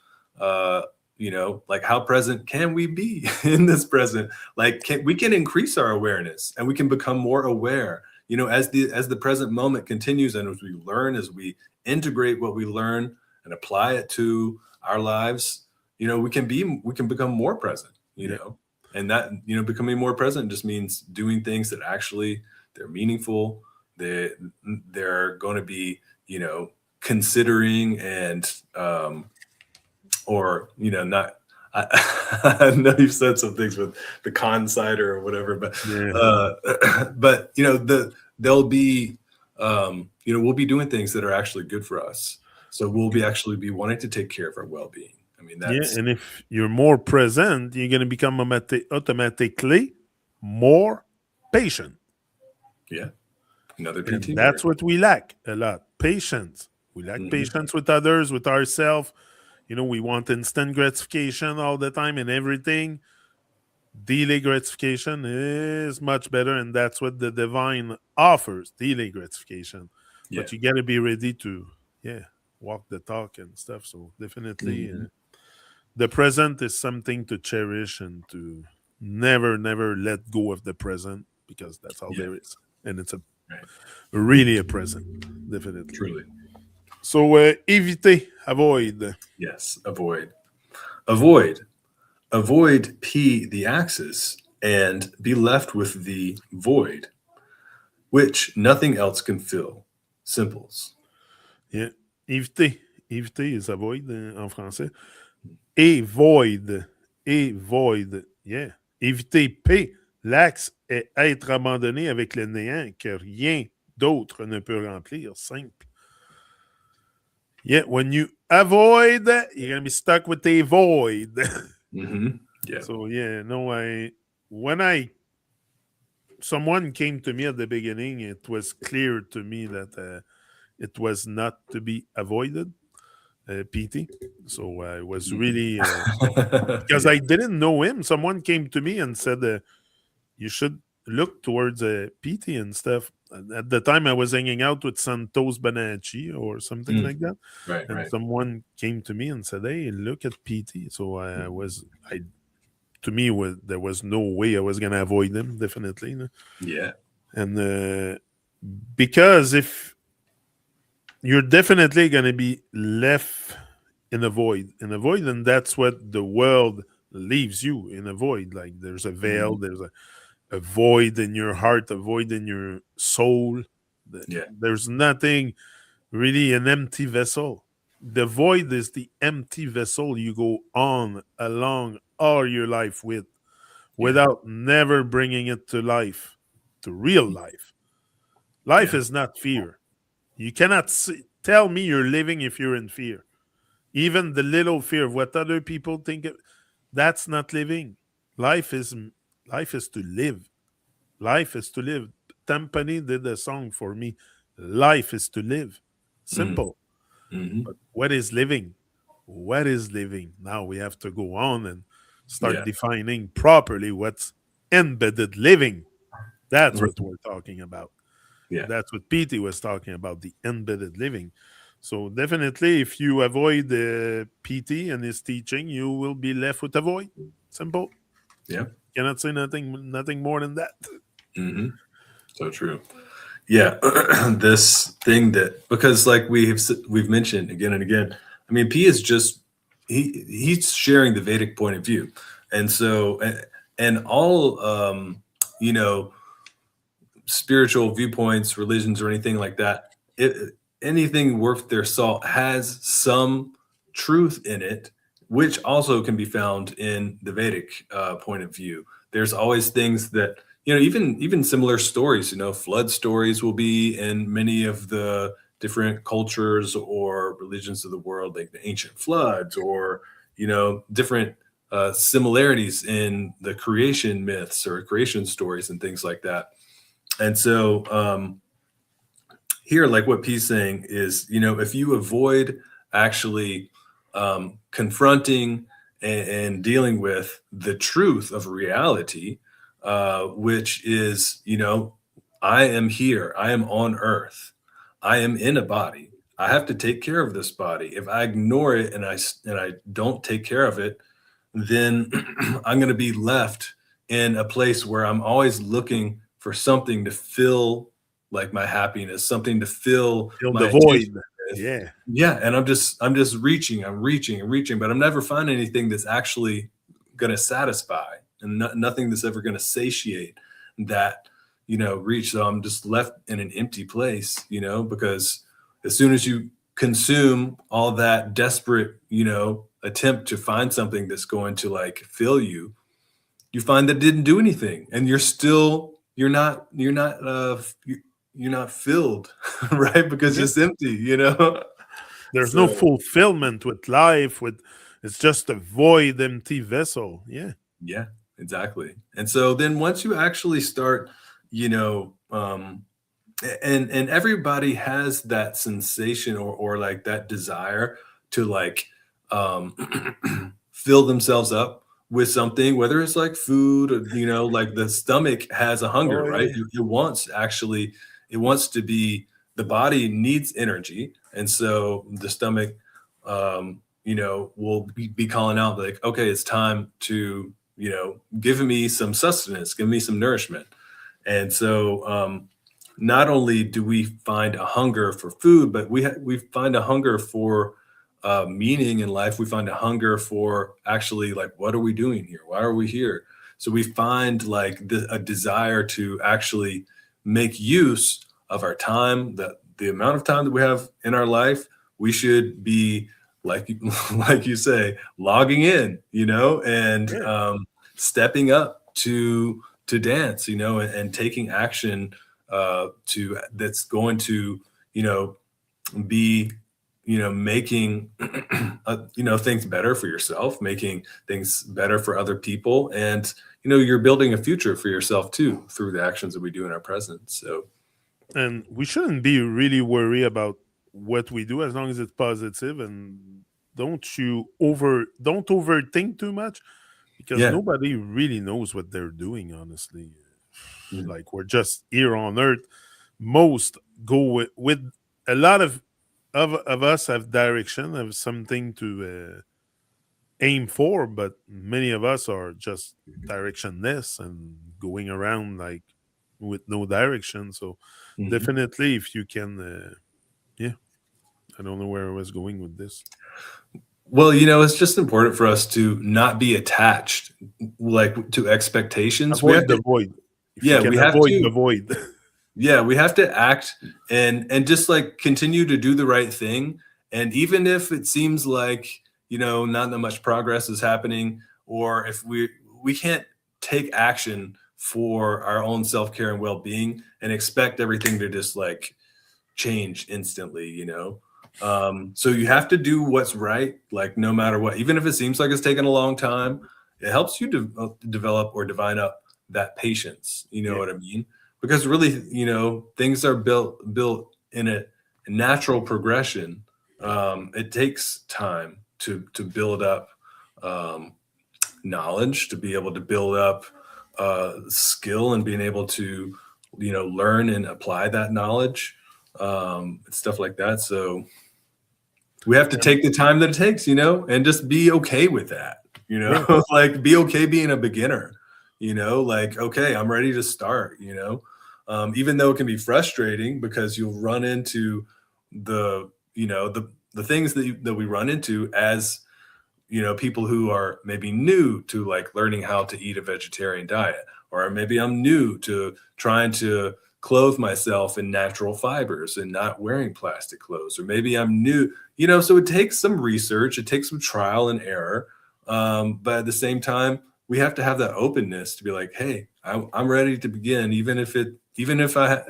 like how present can we be in this present? Like we can increase our awareness and we can become more aware, as the present moment continues, and as we learn, as we integrate what we learn and apply it to our lives, we can become more present, Yeah. and that, becoming more present just means doing things that actually they're meaningful. They're going to be, considering, and or not. I know you've said some things with the con cider or whatever, but Yeah. but they'll be, we'll be doing things that are actually good for us. So we'll be actually be wanting to take care of our well-being. I mean, Yeah. that's. And if you're more present, you're going to become automatically more patient. Yeah, another And PT that's word. what we lack a lot, patience. We lack Hmm. patience with others, with ourselves. We want instant gratification all the time and everything. Delay gratification is much better, and that's what the divine offers, delay gratification. Yeah. But you got to be ready to, yeah, walk the talk and stuff. So definitely, Hmm. the present is something to cherish, and to never, never let go of the present, because that's all Yeah. there is. And it's Right. really a present, definitely. Truly. So, éviter, avoid. Yes. Avoid. Avoid. Avoid P the axis and be left with the void, which nothing else can fill. Simples. Yeah. Éviter. Éviter is avoid en français. Et void. Et void. Yeah. Éviter P. L'axe est être abandonné avec le néant que rien d'autre ne peut remplir. Simple. Yeah. When you avoid, you're going to be stuck with a void. Hmm. Yeah. So, yeah, no, someone came to me at the beginning, it was clear to me that it was not to be avoided. PT. So I was really because I didn't know him. Someone came to me and said, "You should look towards PT and stuff." And at the time, I was hanging out with Santos Bonacci or something Mm. like that, Right, and right. someone came to me and said, "Hey, look at PT." So I to me there was no way I was gonna avoid him, definitely, no? Yeah. And because if you're definitely gonna be left in a void, and that's what the world leaves you in a void. Like there's a veil, Mhm. there's a void in your heart, a void in your soul. Yeah. There's nothing really an empty vessel. The void is the empty vessel you go on along all your life with, Yeah. without never bringing it to life, to real life. Life Yeah. is not fear. You cannot tell me you're living if you're in fear. Even the little fear of what other people think, that's not living. Life is life is to live. Life is to live. Tampani did a song for me. Life is to live. Mm. Simple. Hmm. But what is living? What is living? Now we have to go on and start Yeah. defining properly what's embedded living. That's Right. what we're talking about. Yeah. And that's what PT was talking about, the embedded living. So definitely, if you avoid the PT and his teaching, you will be left with a void. Simple. Yeah. Cannot say nothing more than that. Hmm. So true. Yeah. This thing that, because like we've mentioned again and again, I mean, P is just he's sharing the Vedic point of view, and so and all you know, spiritual viewpoints, religions, or anything like that, anything worth their salt has some truth in it, which also can be found in the Vedic point of view. There's always things that, even similar stories. Flood stories will be in many of the different cultures or religions of the world, like the ancient floods, or different similarities in the creation myths or creation stories and things like that. And so here, like what P's saying is, if you avoid actually confronting and dealing with the truth of reality, which is, I am here, I am on earth, I am in a body. I have to take care of this body. If I ignore it and I don't take care of it, then I'm going to be left in a place where I'm always looking for something to fill like my happiness, something to fill Fill my the attention void. with. Yeah. Yeah, and I'm just reaching, I'm reaching and reaching, but I'm never finding anything that's actually going to satisfy, and nothing that's ever going to satiate that reach. So I'm just left in an empty place, because as soon as you consume all that desperate, attempt to find something that's going to like fill you, you find that it didn't do anything, and you're not filled, right? Because Yeah. it's empty, There's no So fulfillment with life. With It's just a void, empty vessel. Yeah. yeah, exactly. And so then once you actually start, you know, um, and everybody has that sensation or like that desire to like fill themselves up with something, whether it's like food or, like the stomach has a hunger, Oh right? yeah. It wants to be, the body needs energy. And so the stomach, will be calling out like, okay, it's time to, give me some sustenance, give me some nourishment. And so, not only do we find a hunger for food, but we find a hunger for meaning in life. We find a hunger for actually like, what are we doing here? Why are we here? So we find like a desire to actually make use of our time, the amount of time that we have in our life. We should be like like you say, logging in, and Yeah. stepping up to dance, and taking action to that's going to, be, making, things better for yourself, making things better for other people. And, you're building a future for yourself too, through the actions that we do in our present. So, And we shouldn't be really worried about what we do as long as it's positive and don't overthink too much, because Yeah. nobody really knows what they're doing, honestly. Mhm. Like, we're just here on earth. Most go with a lot of us have direction, have something to aim for, but many of us are just directionless and going around like with no direction. So Mhm. definitely, if you can, yeah, I don't know where I was going with this. Well, it's just important for us to not be attached, like, to expectations. We have Avoid the to, void. If you yeah, can we have avoid to, the void. yeah, we have to act and just like continue to do the right thing. And even if it seems like, not that much progress is happening, or if we can't take action for our own self-care and well-being and expect everything to just like change instantly. So you have to do what's right, like no matter what, even if it seems like it's taking a long time. It helps you to develop or divine up that patience, you know Yeah. what I mean? Because really, things are built in a natural progression. It takes time to build up um, knowledge, to be able to build up skill, and being able to learn and apply that knowledge, and stuff like that. So we have to take the time that it takes, and just be okay with that, Yeah. like be okay being a beginner, like, okay, I'm ready to start, even though it can be frustrating because you'll run into the things that we run into as people who are maybe new to like learning how to eat a vegetarian diet, or maybe I'm new to trying to clothe myself in natural fibers and not wearing plastic clothes, or maybe I'm new, so it takes some research, it takes some trial and error. But at the same time, we have to have that openness to be like, hey, I'm ready to begin, even if I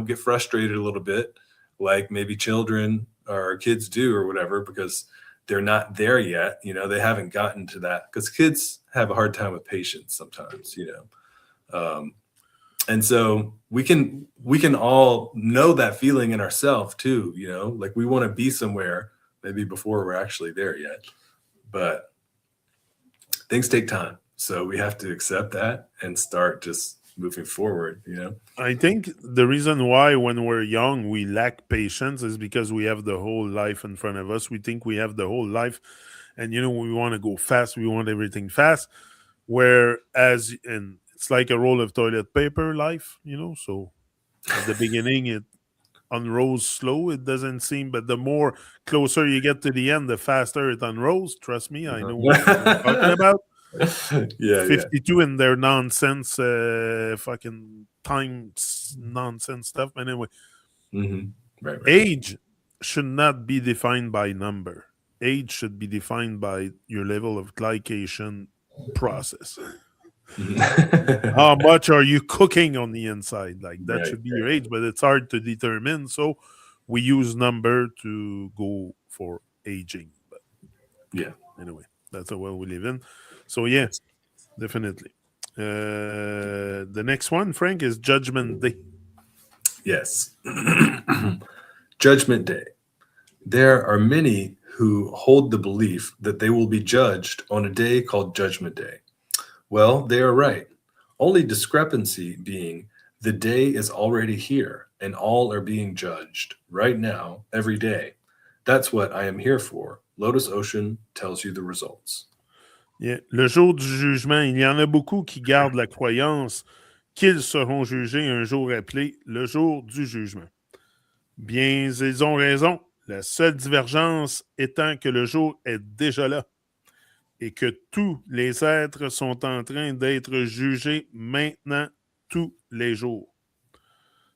get frustrated a little bit, like maybe children or kids do or whatever, because they're not there yet. They haven't gotten to that, because kids have a hard time with patience sometimes. And so we can all know that feeling in ourselves too. Like we want to be somewhere maybe before we're actually there yet, but things take time. So we have to accept that and start just moving forward. I think the reason why when we're young we lack patience is because we have the whole life in front of us. We think we have the whole life, and we want to go fast. We want everything fast. Whereas, and it's like a roll of toilet paper life. So at the beginning it unrolls slow. It doesn't seem, but the more closer you get to the end, the faster it unrolls. Trust me, I know what I'm talking Uh-huh. about. Yeah, yeah. 52 in their nonsense, fucking time nonsense stuff. Anyway, Hmm. Right, right. age should not be defined by number. Age should be defined by your level of glycation process. How Mhm. much are you cooking on the inside? Like, that Right, should be your right. age, but it's hard to determine. So we use number to go for aging. But Yeah. anyway, that's the world we live in. So yeah, Yes. definitely. The next one, Frank, is Judgment Day. Yes. Judgment Day. There are many who hold the belief that they will be judged on a day called Judgment Day. Well, they are right. Only discrepancy being the day is already here and all are being judged right now, every day. That's what I am here for. LotusOcean tells you the results. Yeah. Le jour du jugement, il y en a beaucoup qui gardent la croyance qu'ils seront jugés un jour appelé le jour du jugement. Bien, ils ont raison. La seule divergence étant que le jour est déjà là et que tous les êtres sont en train d'être jugés maintenant, tous les jours.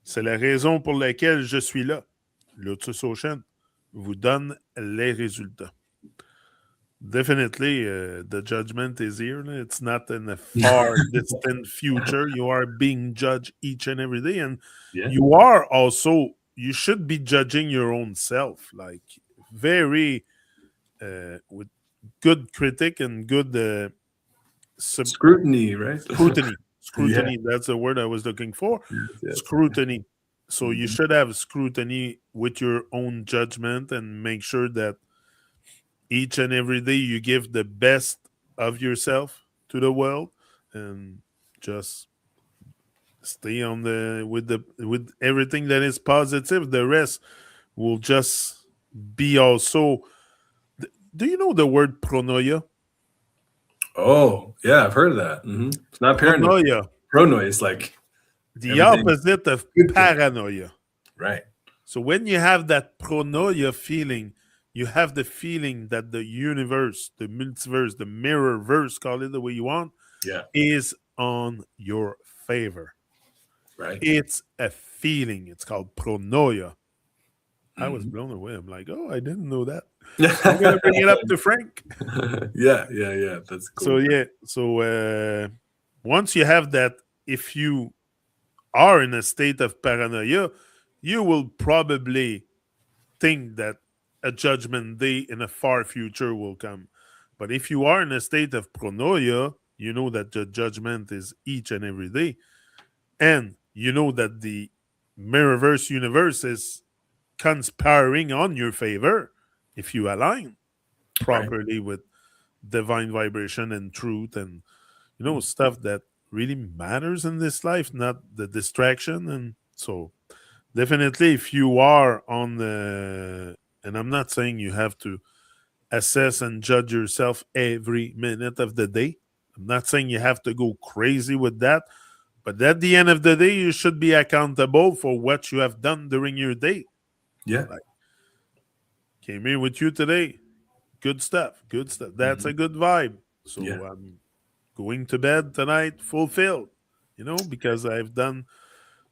C'est la raison pour laquelle je suis là. LotusOcean vous donne les résultats. Definitely, the judgment is here. It's not in a far distant future. You are being judged each and every day, and Yeah. you are also, you should be judging your own self, like very with good critic and good Scrutiny, right? scrutiny. Yeah. Scrutiny. That's the word I was looking for. Yes, yes. Scrutiny. So you Mhm. should have scrutiny with your own judgment and make sure that each and every day you give the best of yourself to the world, and just stay on with everything that is positive. The rest will just be also. Do you know the word pronoia? Oh, yeah, I've heard of that. It's not paranoia. Pronoia, Pronoia is like the everything opposite of good thing. paranoia. Right. So when you have that pronoia feeling, you have the feeling that the universe, the multiverse, the mirror verse, call it the way you want, Yeah. is on your favor. Right. It's a feeling. It's called pronoia. I was Mhm. blown away. I'm like, oh, I didn't know that. I'm gonna bring it up to Frank. Yeah. That's So cool. yeah, so once you have that, if you are in a state of paranoia, you will probably think that a judgment day in a far future will come. But if you are in a state of pronoia, you know that the judgment is each and every day. And you know that the Mirrorverse universe is conspiring on your favor if you align Right. properly with divine vibration and truth, and stuff that really matters in this life, not the distraction. And so definitely, if you are on the, and I'm not saying you have to assess and judge yourself every minute of the day. I'm not saying you have to go crazy with that. But at the end of the day, you should be accountable for what you have done during your day. Yeah. Like, came here with you today. Good stuff. Good stuff. That's a good vibe. Yeah. So I'm going to bed tonight fulfilled, because I've done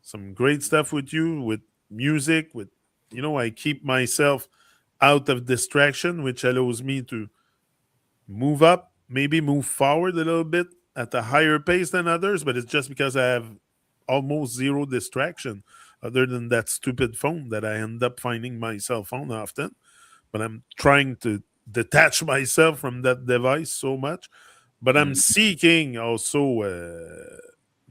some great stuff with you, with music, I keep myself out of distraction, which allows me to move up, maybe move forward a little bit at a higher pace than others, but it's just because I have almost zero distraction other than that stupid phone that I end up finding my cell phone often. But I'm trying to detach myself from that device so much. But I'm Mhm. seeking also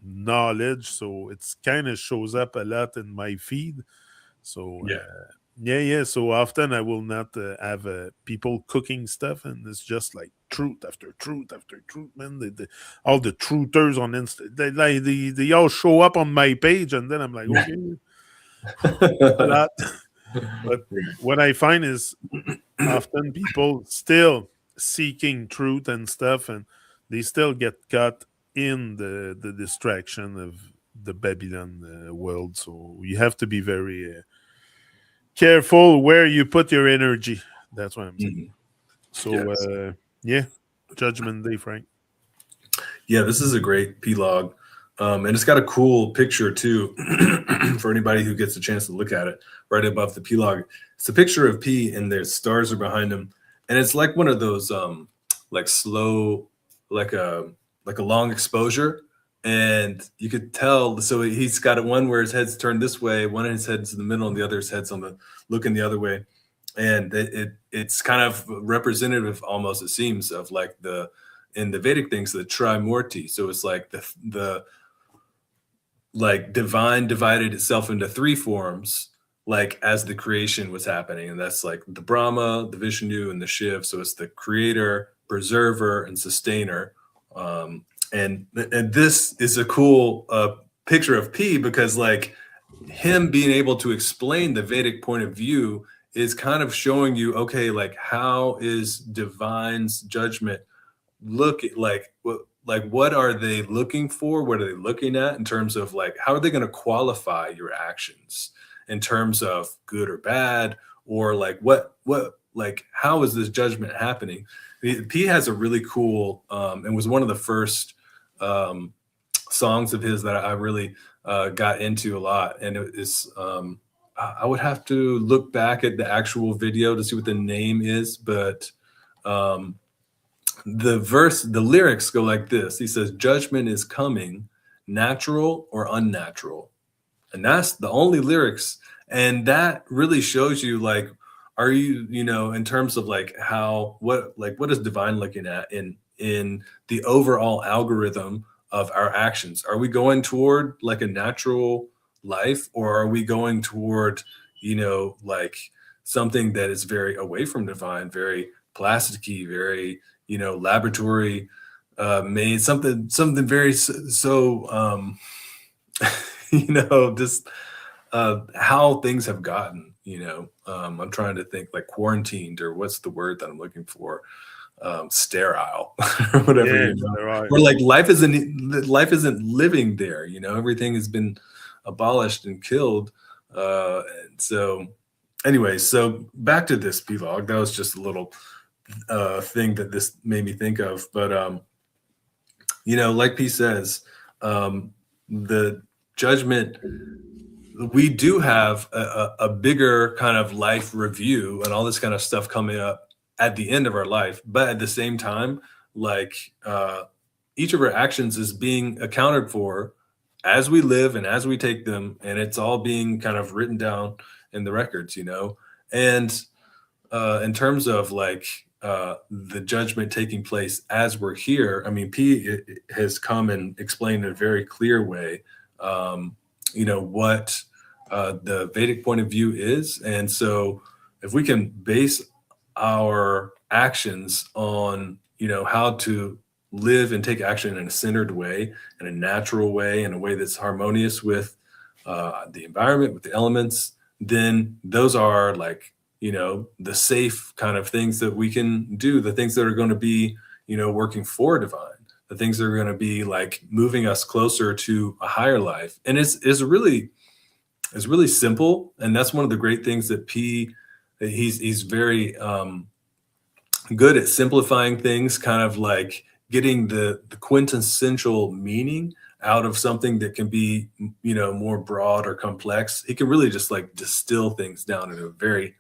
knowledge, so it's kind of shows up a lot in my feed. So Yeah. yeah. So often I will not have people cooking stuff, and it's just like truth after truth after truth, man. All the truthers on Insta, they all show up on my page, and then I'm like, okay, a lot. But what I find is often people still seeking truth and stuff, and they still get caught in the distraction of the Babylon world. So you have to be very careful where you put your energy. That's what I'm saying. Mhm. So Yes. yeah, Judgment Day, Frank. Yeah, this is a great P-log. And it's got a cool picture too for anybody who gets a chance to look at it right above the P-log. It's a picture of P and there's stars are behind him. And it's like one of those like slow, like a long exposure. And you could tell, so he's got one where his head's turned this way, one of his head's in the middle, and the other's head's on the looking the other way. And it's kind of representative almost, it seems, of like in the Vedic things, the Trimurti. So it's like the like divine divided itself into three forms, like as the creation was happening. And that's like the Brahma, the Vishnu, and the Shiv. So it's the creator, preserver, and sustainer. And this is a cool picture of P, because like him being able to explain the Vedic point of view is kind of showing you, okay, like how is divine's judgment look like, what are they looking for? What are they looking at in terms of like, how are they going to qualify your actions in terms of good or bad, or like what like how is this judgment happening? P has a really cool and was one of the first songs of his that I really got into a lot, and it is I would have to look back at the actual video to see what the name is, but the lyrics go like this. He says, "Judgment is coming, natural or unnatural," and that's the only lyrics, and that really shows you like, are you in terms of like what is divine looking at in the overall algorithm of our actions? Are we going toward like a natural life, or are we going toward like something that is very away from divine, very plasticky, very, laboratory made, something very so just how things have gotten, I'm trying to think, like quarantined, or what's the word that I'm looking for? Sterile or whatever, Yeah, right. or like life isn't living there, everything has been abolished and killed. And so anyway, so back to this vlog. That was just a little thing that this made me think of. But like P says, the judgment, we do have a bigger kind of life review and all this kind of stuff coming up at the end of our life. But at the same time, like each of our actions is being accounted for as we live and as we take them, and it's all being kind of written down in the records, and in terms of like the judgment taking place as we're here, I mean, P has come and explained in a very clear way what the Vedic point of view is. And so if we can base our actions on how to live and take action in a centered way, in a natural way, in a way that's harmonious with the environment, with the elements, then those are like the safe kind of things that we can do, the things that are going to be working for divine, the things that are going to be like moving us closer to a higher life. And it's really simple, and that's one of the great things that P, he's very good at simplifying things, kind of like getting the quintessential meaning out of something that can be more broad or complex. He can really just like distill things down into very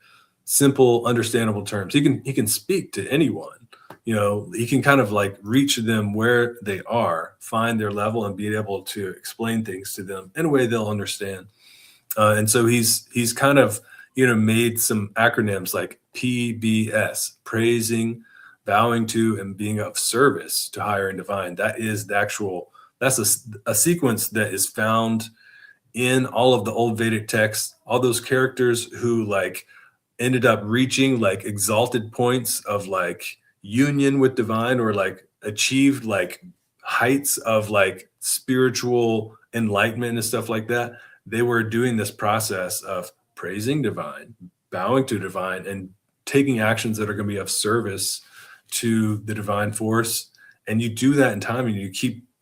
simple, understandable terms. He can speak to anyone. He can kind of like reach them where they are, find their level, and be able to explain things to them in a way they'll understand. And so he's kind of made some acronyms like PBS: praising, bowing to, and being of service to higher and divine. That is that's a sequence that is found in all of the old Vedic texts. All those characters who like ended up reaching like exalted points of like union with divine, or like achieved like heights of like spiritual enlightenment and stuff like that. They were doing this process of praising divine, bowing to divine, and taking actions that are going to be of service to the divine force. And you do that in time, and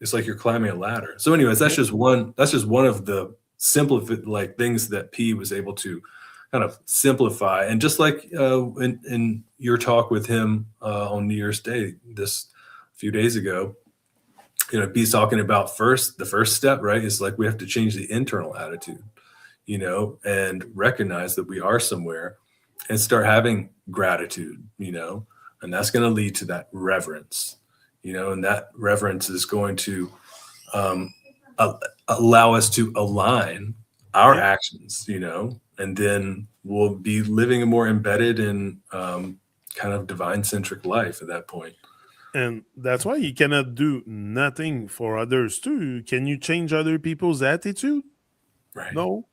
it's like you're climbing a ladder. So anyways, that's just one of the simplified like things that P was able to kind of simplify. And just like in your talk with him on New Year's Day, this few days ago, P's talking about the first step, right, is like we have to change the internal attitude, and recognize that we are somewhere, and start having gratitude, and that's going to lead to that reverence, and that reverence is going to allow us to align our actions, and then we'll be living a more embedded and kind of divine-centric life at that point. And that's why you cannot do nothing for others too. Can you change other people's attitude? Right. No.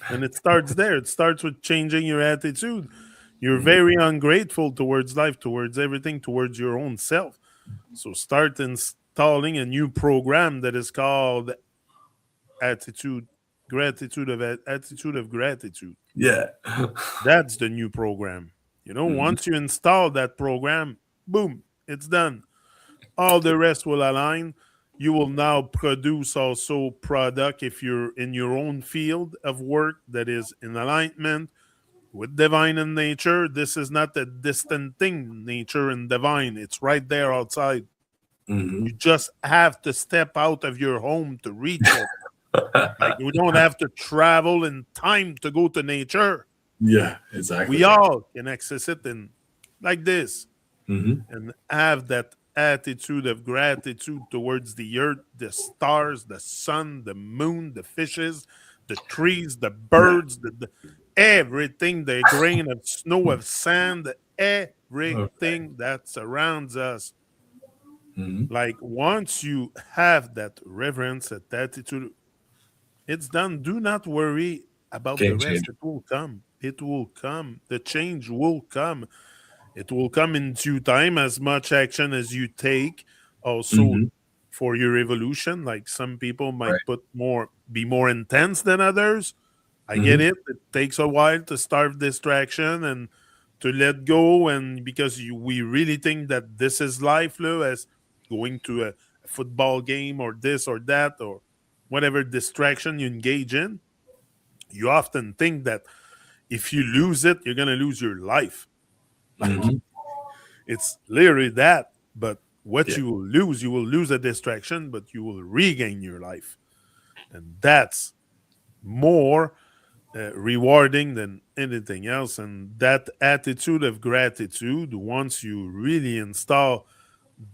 And it starts there. It starts with changing your attitude. You're very ungrateful towards life, towards everything, towards your own self. So start installing a new program that is called attitude of gratitude. Yeah. That's the new program. Once you install that program, boom, it's done. All the rest will align. You will now produce also product if you're in your own field of work that is in alignment with divine and nature. This is not a distant thing, nature and divine. It's right there outside. You just have to step out of your home to reach it. Like you don't have to travel in time to go to nature. Yeah, exactly. We all can access it in like this. And have that attitude of gratitude towards the earth, the stars, the sun, the moon, the fishes, the trees, the birds, the everything, the grain of snow, of sand, everything that surrounds us. Like once you have that reverence, that attitude, it's done. Do not worry about the rest. It will come. It will come. The change will come. It will come in due time, as much action as you take also Mhm. for your evolution. Like some people Right. might be more intense than others. I get Mhm. it. It takes a while to start distraction and to let go, and because we really think that this is life, Lou, as going to a football game or this or that or whatever distraction you engage in, you often think that if you lose it, you're gonna lose your life. Like Mhm. it's literally that. But what Yeah. you will lose a distraction, but you will regain your life, and that's more rewarding than anything else. And that attitude of gratitude, once you really install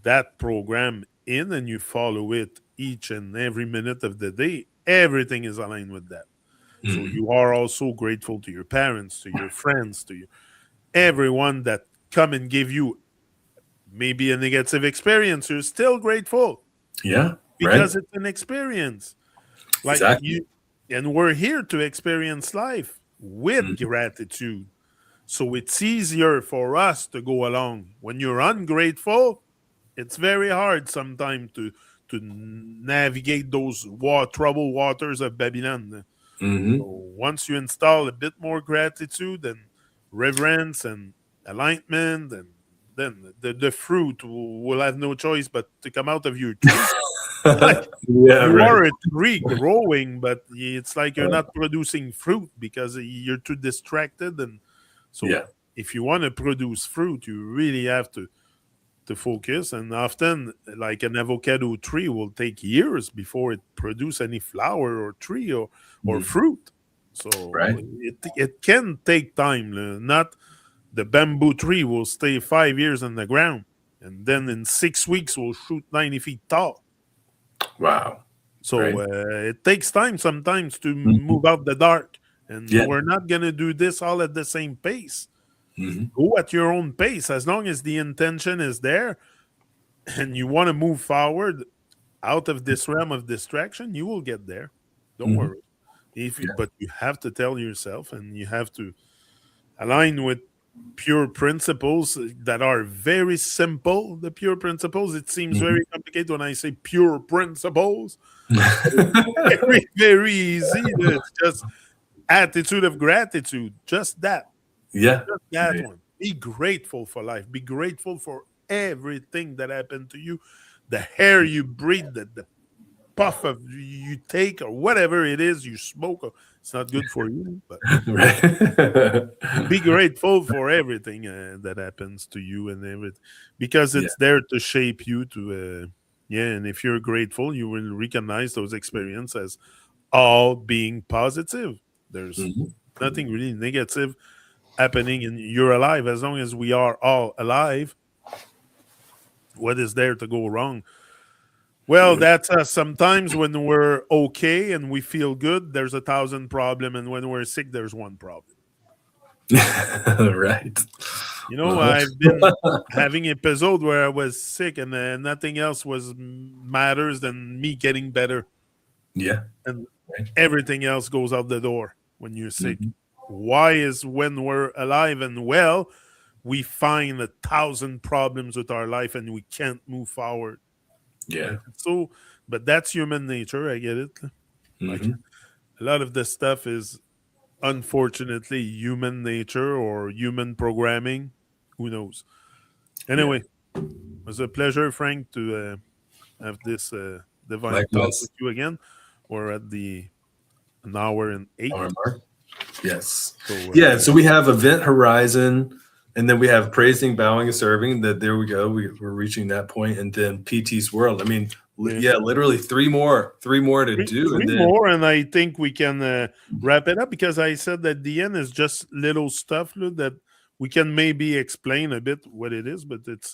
that program in and you follow it each and every minute of the day, everything is aligned with that. So Mhm. you are also grateful to your parents, to your friends, to everyone that come and give you maybe a negative experience. You're still grateful Yeah. Right. because it's an experience. Like Exactly. you, and we're here to experience life with Mhm. gratitude. So it's easier for us to go along. When you're ungrateful, it's very hard sometimes to navigate those troubled waters of Babylon. So Mhm. once you install a bit more gratitude and reverence and alignment, and then the fruit will have no choice but to come out of your tree. Like Yeah. you Right. are a tree growing, but it's like you're Right. not producing fruit because you're too distracted. And so Yeah. if you want to produce fruit, you really have to focus. And often, like an avocado tree will take years before it produce any flower or tree or Mhm. fruit. So Right. it can take time. Not the bamboo tree will stay 5 years in the ground, and then in 6 weeks will shoot 90 feet tall. Wow. So Right. it takes time sometimes to Mhm. move out the dark, and Yeah. we're not gonna do this all at the same pace. Mhm. Go at your own pace as long as the intention is there and you want to move forward out of this realm of distraction. You will get there. Don't Mhm. worry. If Yeah. but you have to tell yourself, and you have to align with pure principles that are very simple. The pure principles. It seems Mhm. very complicated when I say pure principles. Very, very easy. It's just attitude of gratitude. Just that. Yeah. Just that Yeah. one. Be grateful for life. Be grateful for everything that happened to you. The air you breathe, the puff of you take, or whatever it is you smoke. Or, it's not good for you, but Right. be grateful for everything that happens to you and everything, because Yeah. it's there to shape you to. Yeah, and if you're grateful, you will recognize those experiences as all being positive. There's Mhm. nothing really negative happening, and you're alive. As long as we are all alive, what is there to go wrong? Well, that's us. Sometimes when we're okay and we feel good, there's 1,000 problems, and when we're sick, there's one problem. Right. I've been having episode where I was sick, and nothing else was matters than me getting better, Yeah. and Right. everything else goes out the door when you're sick. Mhm. Why is when we're alive and well, we find 1,000 problems with our life and we can't move forward? Yeah. Like so, but that's human nature. I get it. Like Mhm. a lot of this stuff is unfortunately human nature or human programming. Who knows? Yeah. Anyway, it was a pleasure, Frank, to have this divine talk with Likewise. you again. We're at the an hour and Our eight. mark. Yes. So Yeah. So we have Event Horizon, and then we have Praising, Bowing, and Serving. That there we go. We're reaching that point, and then PT's World. I mean, yeah, yeah, literally three more to do, and three then more, and I think we can wrap it up, because I said that the end is just little stuff that we can maybe explain a bit what it is, but it's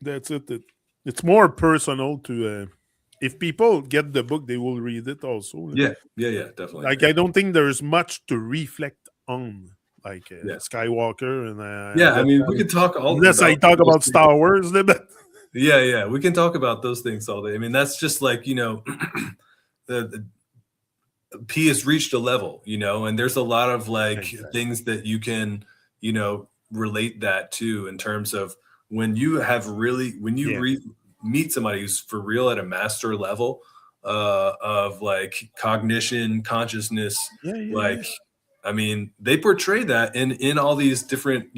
that's it. It's more personal to. If people get the book, they will read it also. yeah, definitely, Like yeah, I don't think there's much to reflect on, like yeah, Skywalker, and yeah. I mean, we could talk all unless I about talk those about things. Star Wars. But Yeah, we can talk about those things all day. I mean, that's just like the P has reached a level, and there's a lot of like exactly. things that you can, you know, relate that too, in terms of when you meet somebody who's for real at a master level of like cognition, consciousness, like, I mean, they portray that in all these different,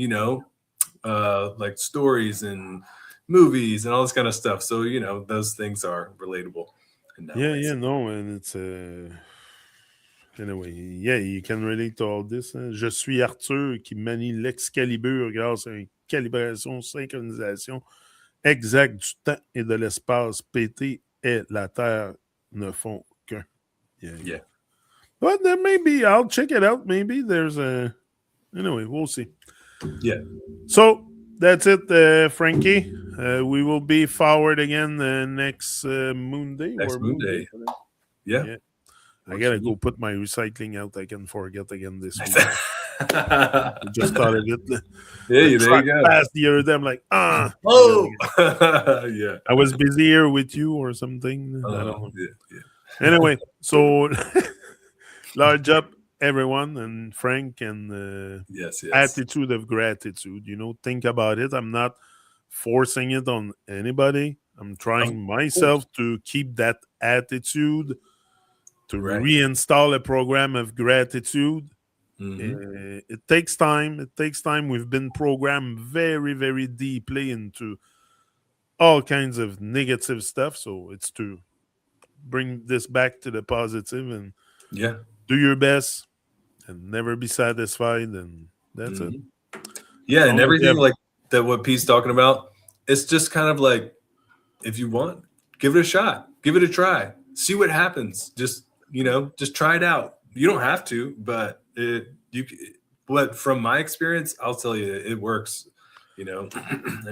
like stories and movies and all this kind of stuff. So, those things are relatable. In that way. No, and it's anyway, you can relate to all this. Hein. Je suis Arthur qui manie l'Excalibur grâce à une calibration, synchronisation exacte du temps et de l'espace. PT et la Terre ne font qu'un. Yeah. But there may be, I'll check it out. Maybe there's a, anyway, we'll see. Yeah. So that's it, Frankie. We will be forward again next Monday. Next Monday. Yeah. I gotta go put my recycling out. I can forget again this week. I just thought of it. Yeah, there you go. Past the other day, I'm like, yeah. I was busy here with you or something. I don't know. Yeah. Anyway, so large up everyone and Frank and yes. attitude of gratitude. Think about it. I'm not forcing it on anybody. I'm trying myself to keep that attitude, to reinstall a program of gratitude. It takes time. We've been programmed very, very deeply into all kinds of negative stuff. So it's to bring this back to the positive and do your best and never be satisfied. And that's it. Yeah, and everything like that, what Pete's talking about, it's just kind of like, if you want, give it a shot, give it a try, see what happens. Just try it out. You don't have to, but but from my experience, I'll tell you, it works. It's really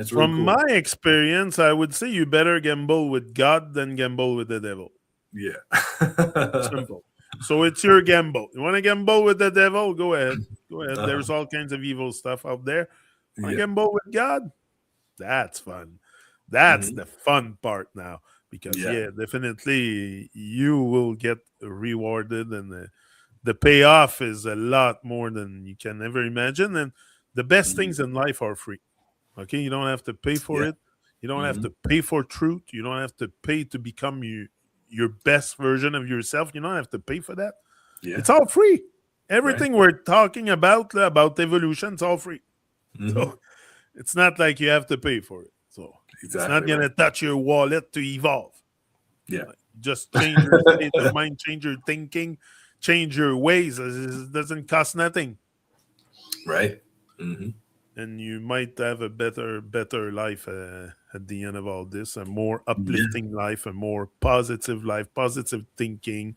from cool. my experience, I would say you better gamble with God than gamble with the devil. Yeah. Simple. So it's your gamble. You want to gamble with the devil? Go ahead. There's all kinds of evil stuff out there. Want to gamble with God? That's fun. That's the fun part now. Because, definitely you will get rewarded, and the payoff is a lot more than you can ever imagine. And the best things in life are free. Okay? You don't have to pay for it. You don't have to pay for truth. You don't have to pay to become your best version of yourself. You don't have to pay for that. Yeah. It's all free. Everything we're talking about evolution, it's all free. So it's not like you have to pay for it. So it's not going to touch your wallet to evolve. Yeah. Just change your state of mind, change your thinking, change your ways. It doesn't cost nothing. Right. And you might have a better life at the end of all this, a more uplifting life, a more positive life, positive thinking,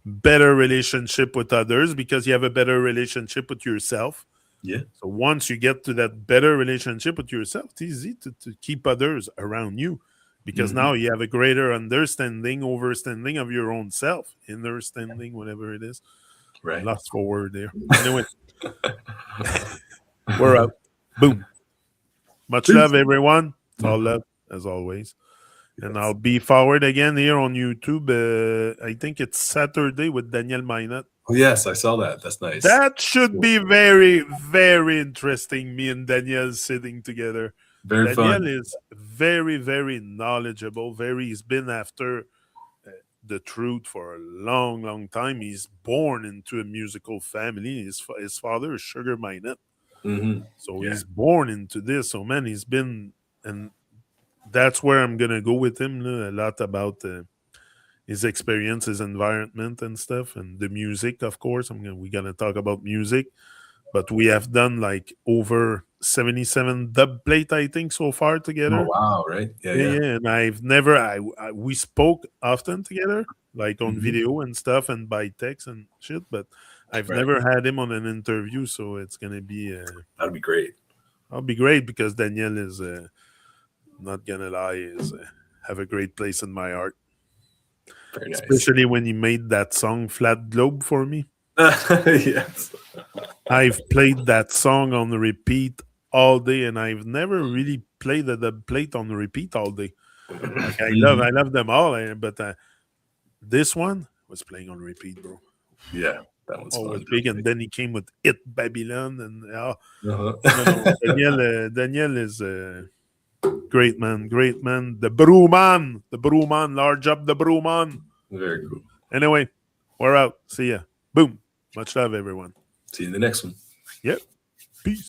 better relationship with others because you have a better relationship with yourself. Yeah. So once you get to that better relationship with yourself, it's easy to keep others around you because now you have a greater overstanding of your own self, understanding, whatever it is. Right. Lost for word there. Anyway, we're out. Boom. Much love, everyone. It's all love, as always. And I'll be forward again here on YouTube. I think it's Saturday with Daniel Minot. Oh, yes, I saw that. That's nice. That should be very, very interesting. Me and Daniel sitting together. Very Daniel fun. is very, very knowledgeable. He's been after the truth for a long, long time. He's born into a musical family. His father is Sugar Minot. So he's born into this. So, man, he's been, and that's where I'm going to go with him a lot about his experience, his environment and stuff, and the music, of course. We're going to talk about music, but we have done like over 77 dub plate, I think, so far together. Oh, wow, right? Yeah. And we spoke often together, like on video and stuff and by text and shit, but I've never had him on an interview, so it's going to be... That'd be great. That'll be great because Daniel is, not going to lie, have a great place in my heart. Very nice. Especially when he made that song Flat Globe for me. Yes. I've played that song on repeat all day, and I've never really played the plate on repeat all day. Like, I love them all, but this one was playing on repeat, bro. Yeah. That one's always fun. big. And then he came with It Babylon. And Uh-huh. Daniel is great man. The Brewman, large up the Brewman. Very cool. Anyway, we're out. See ya. Boom. Much love, everyone. See you in the next one. Yep. Peace.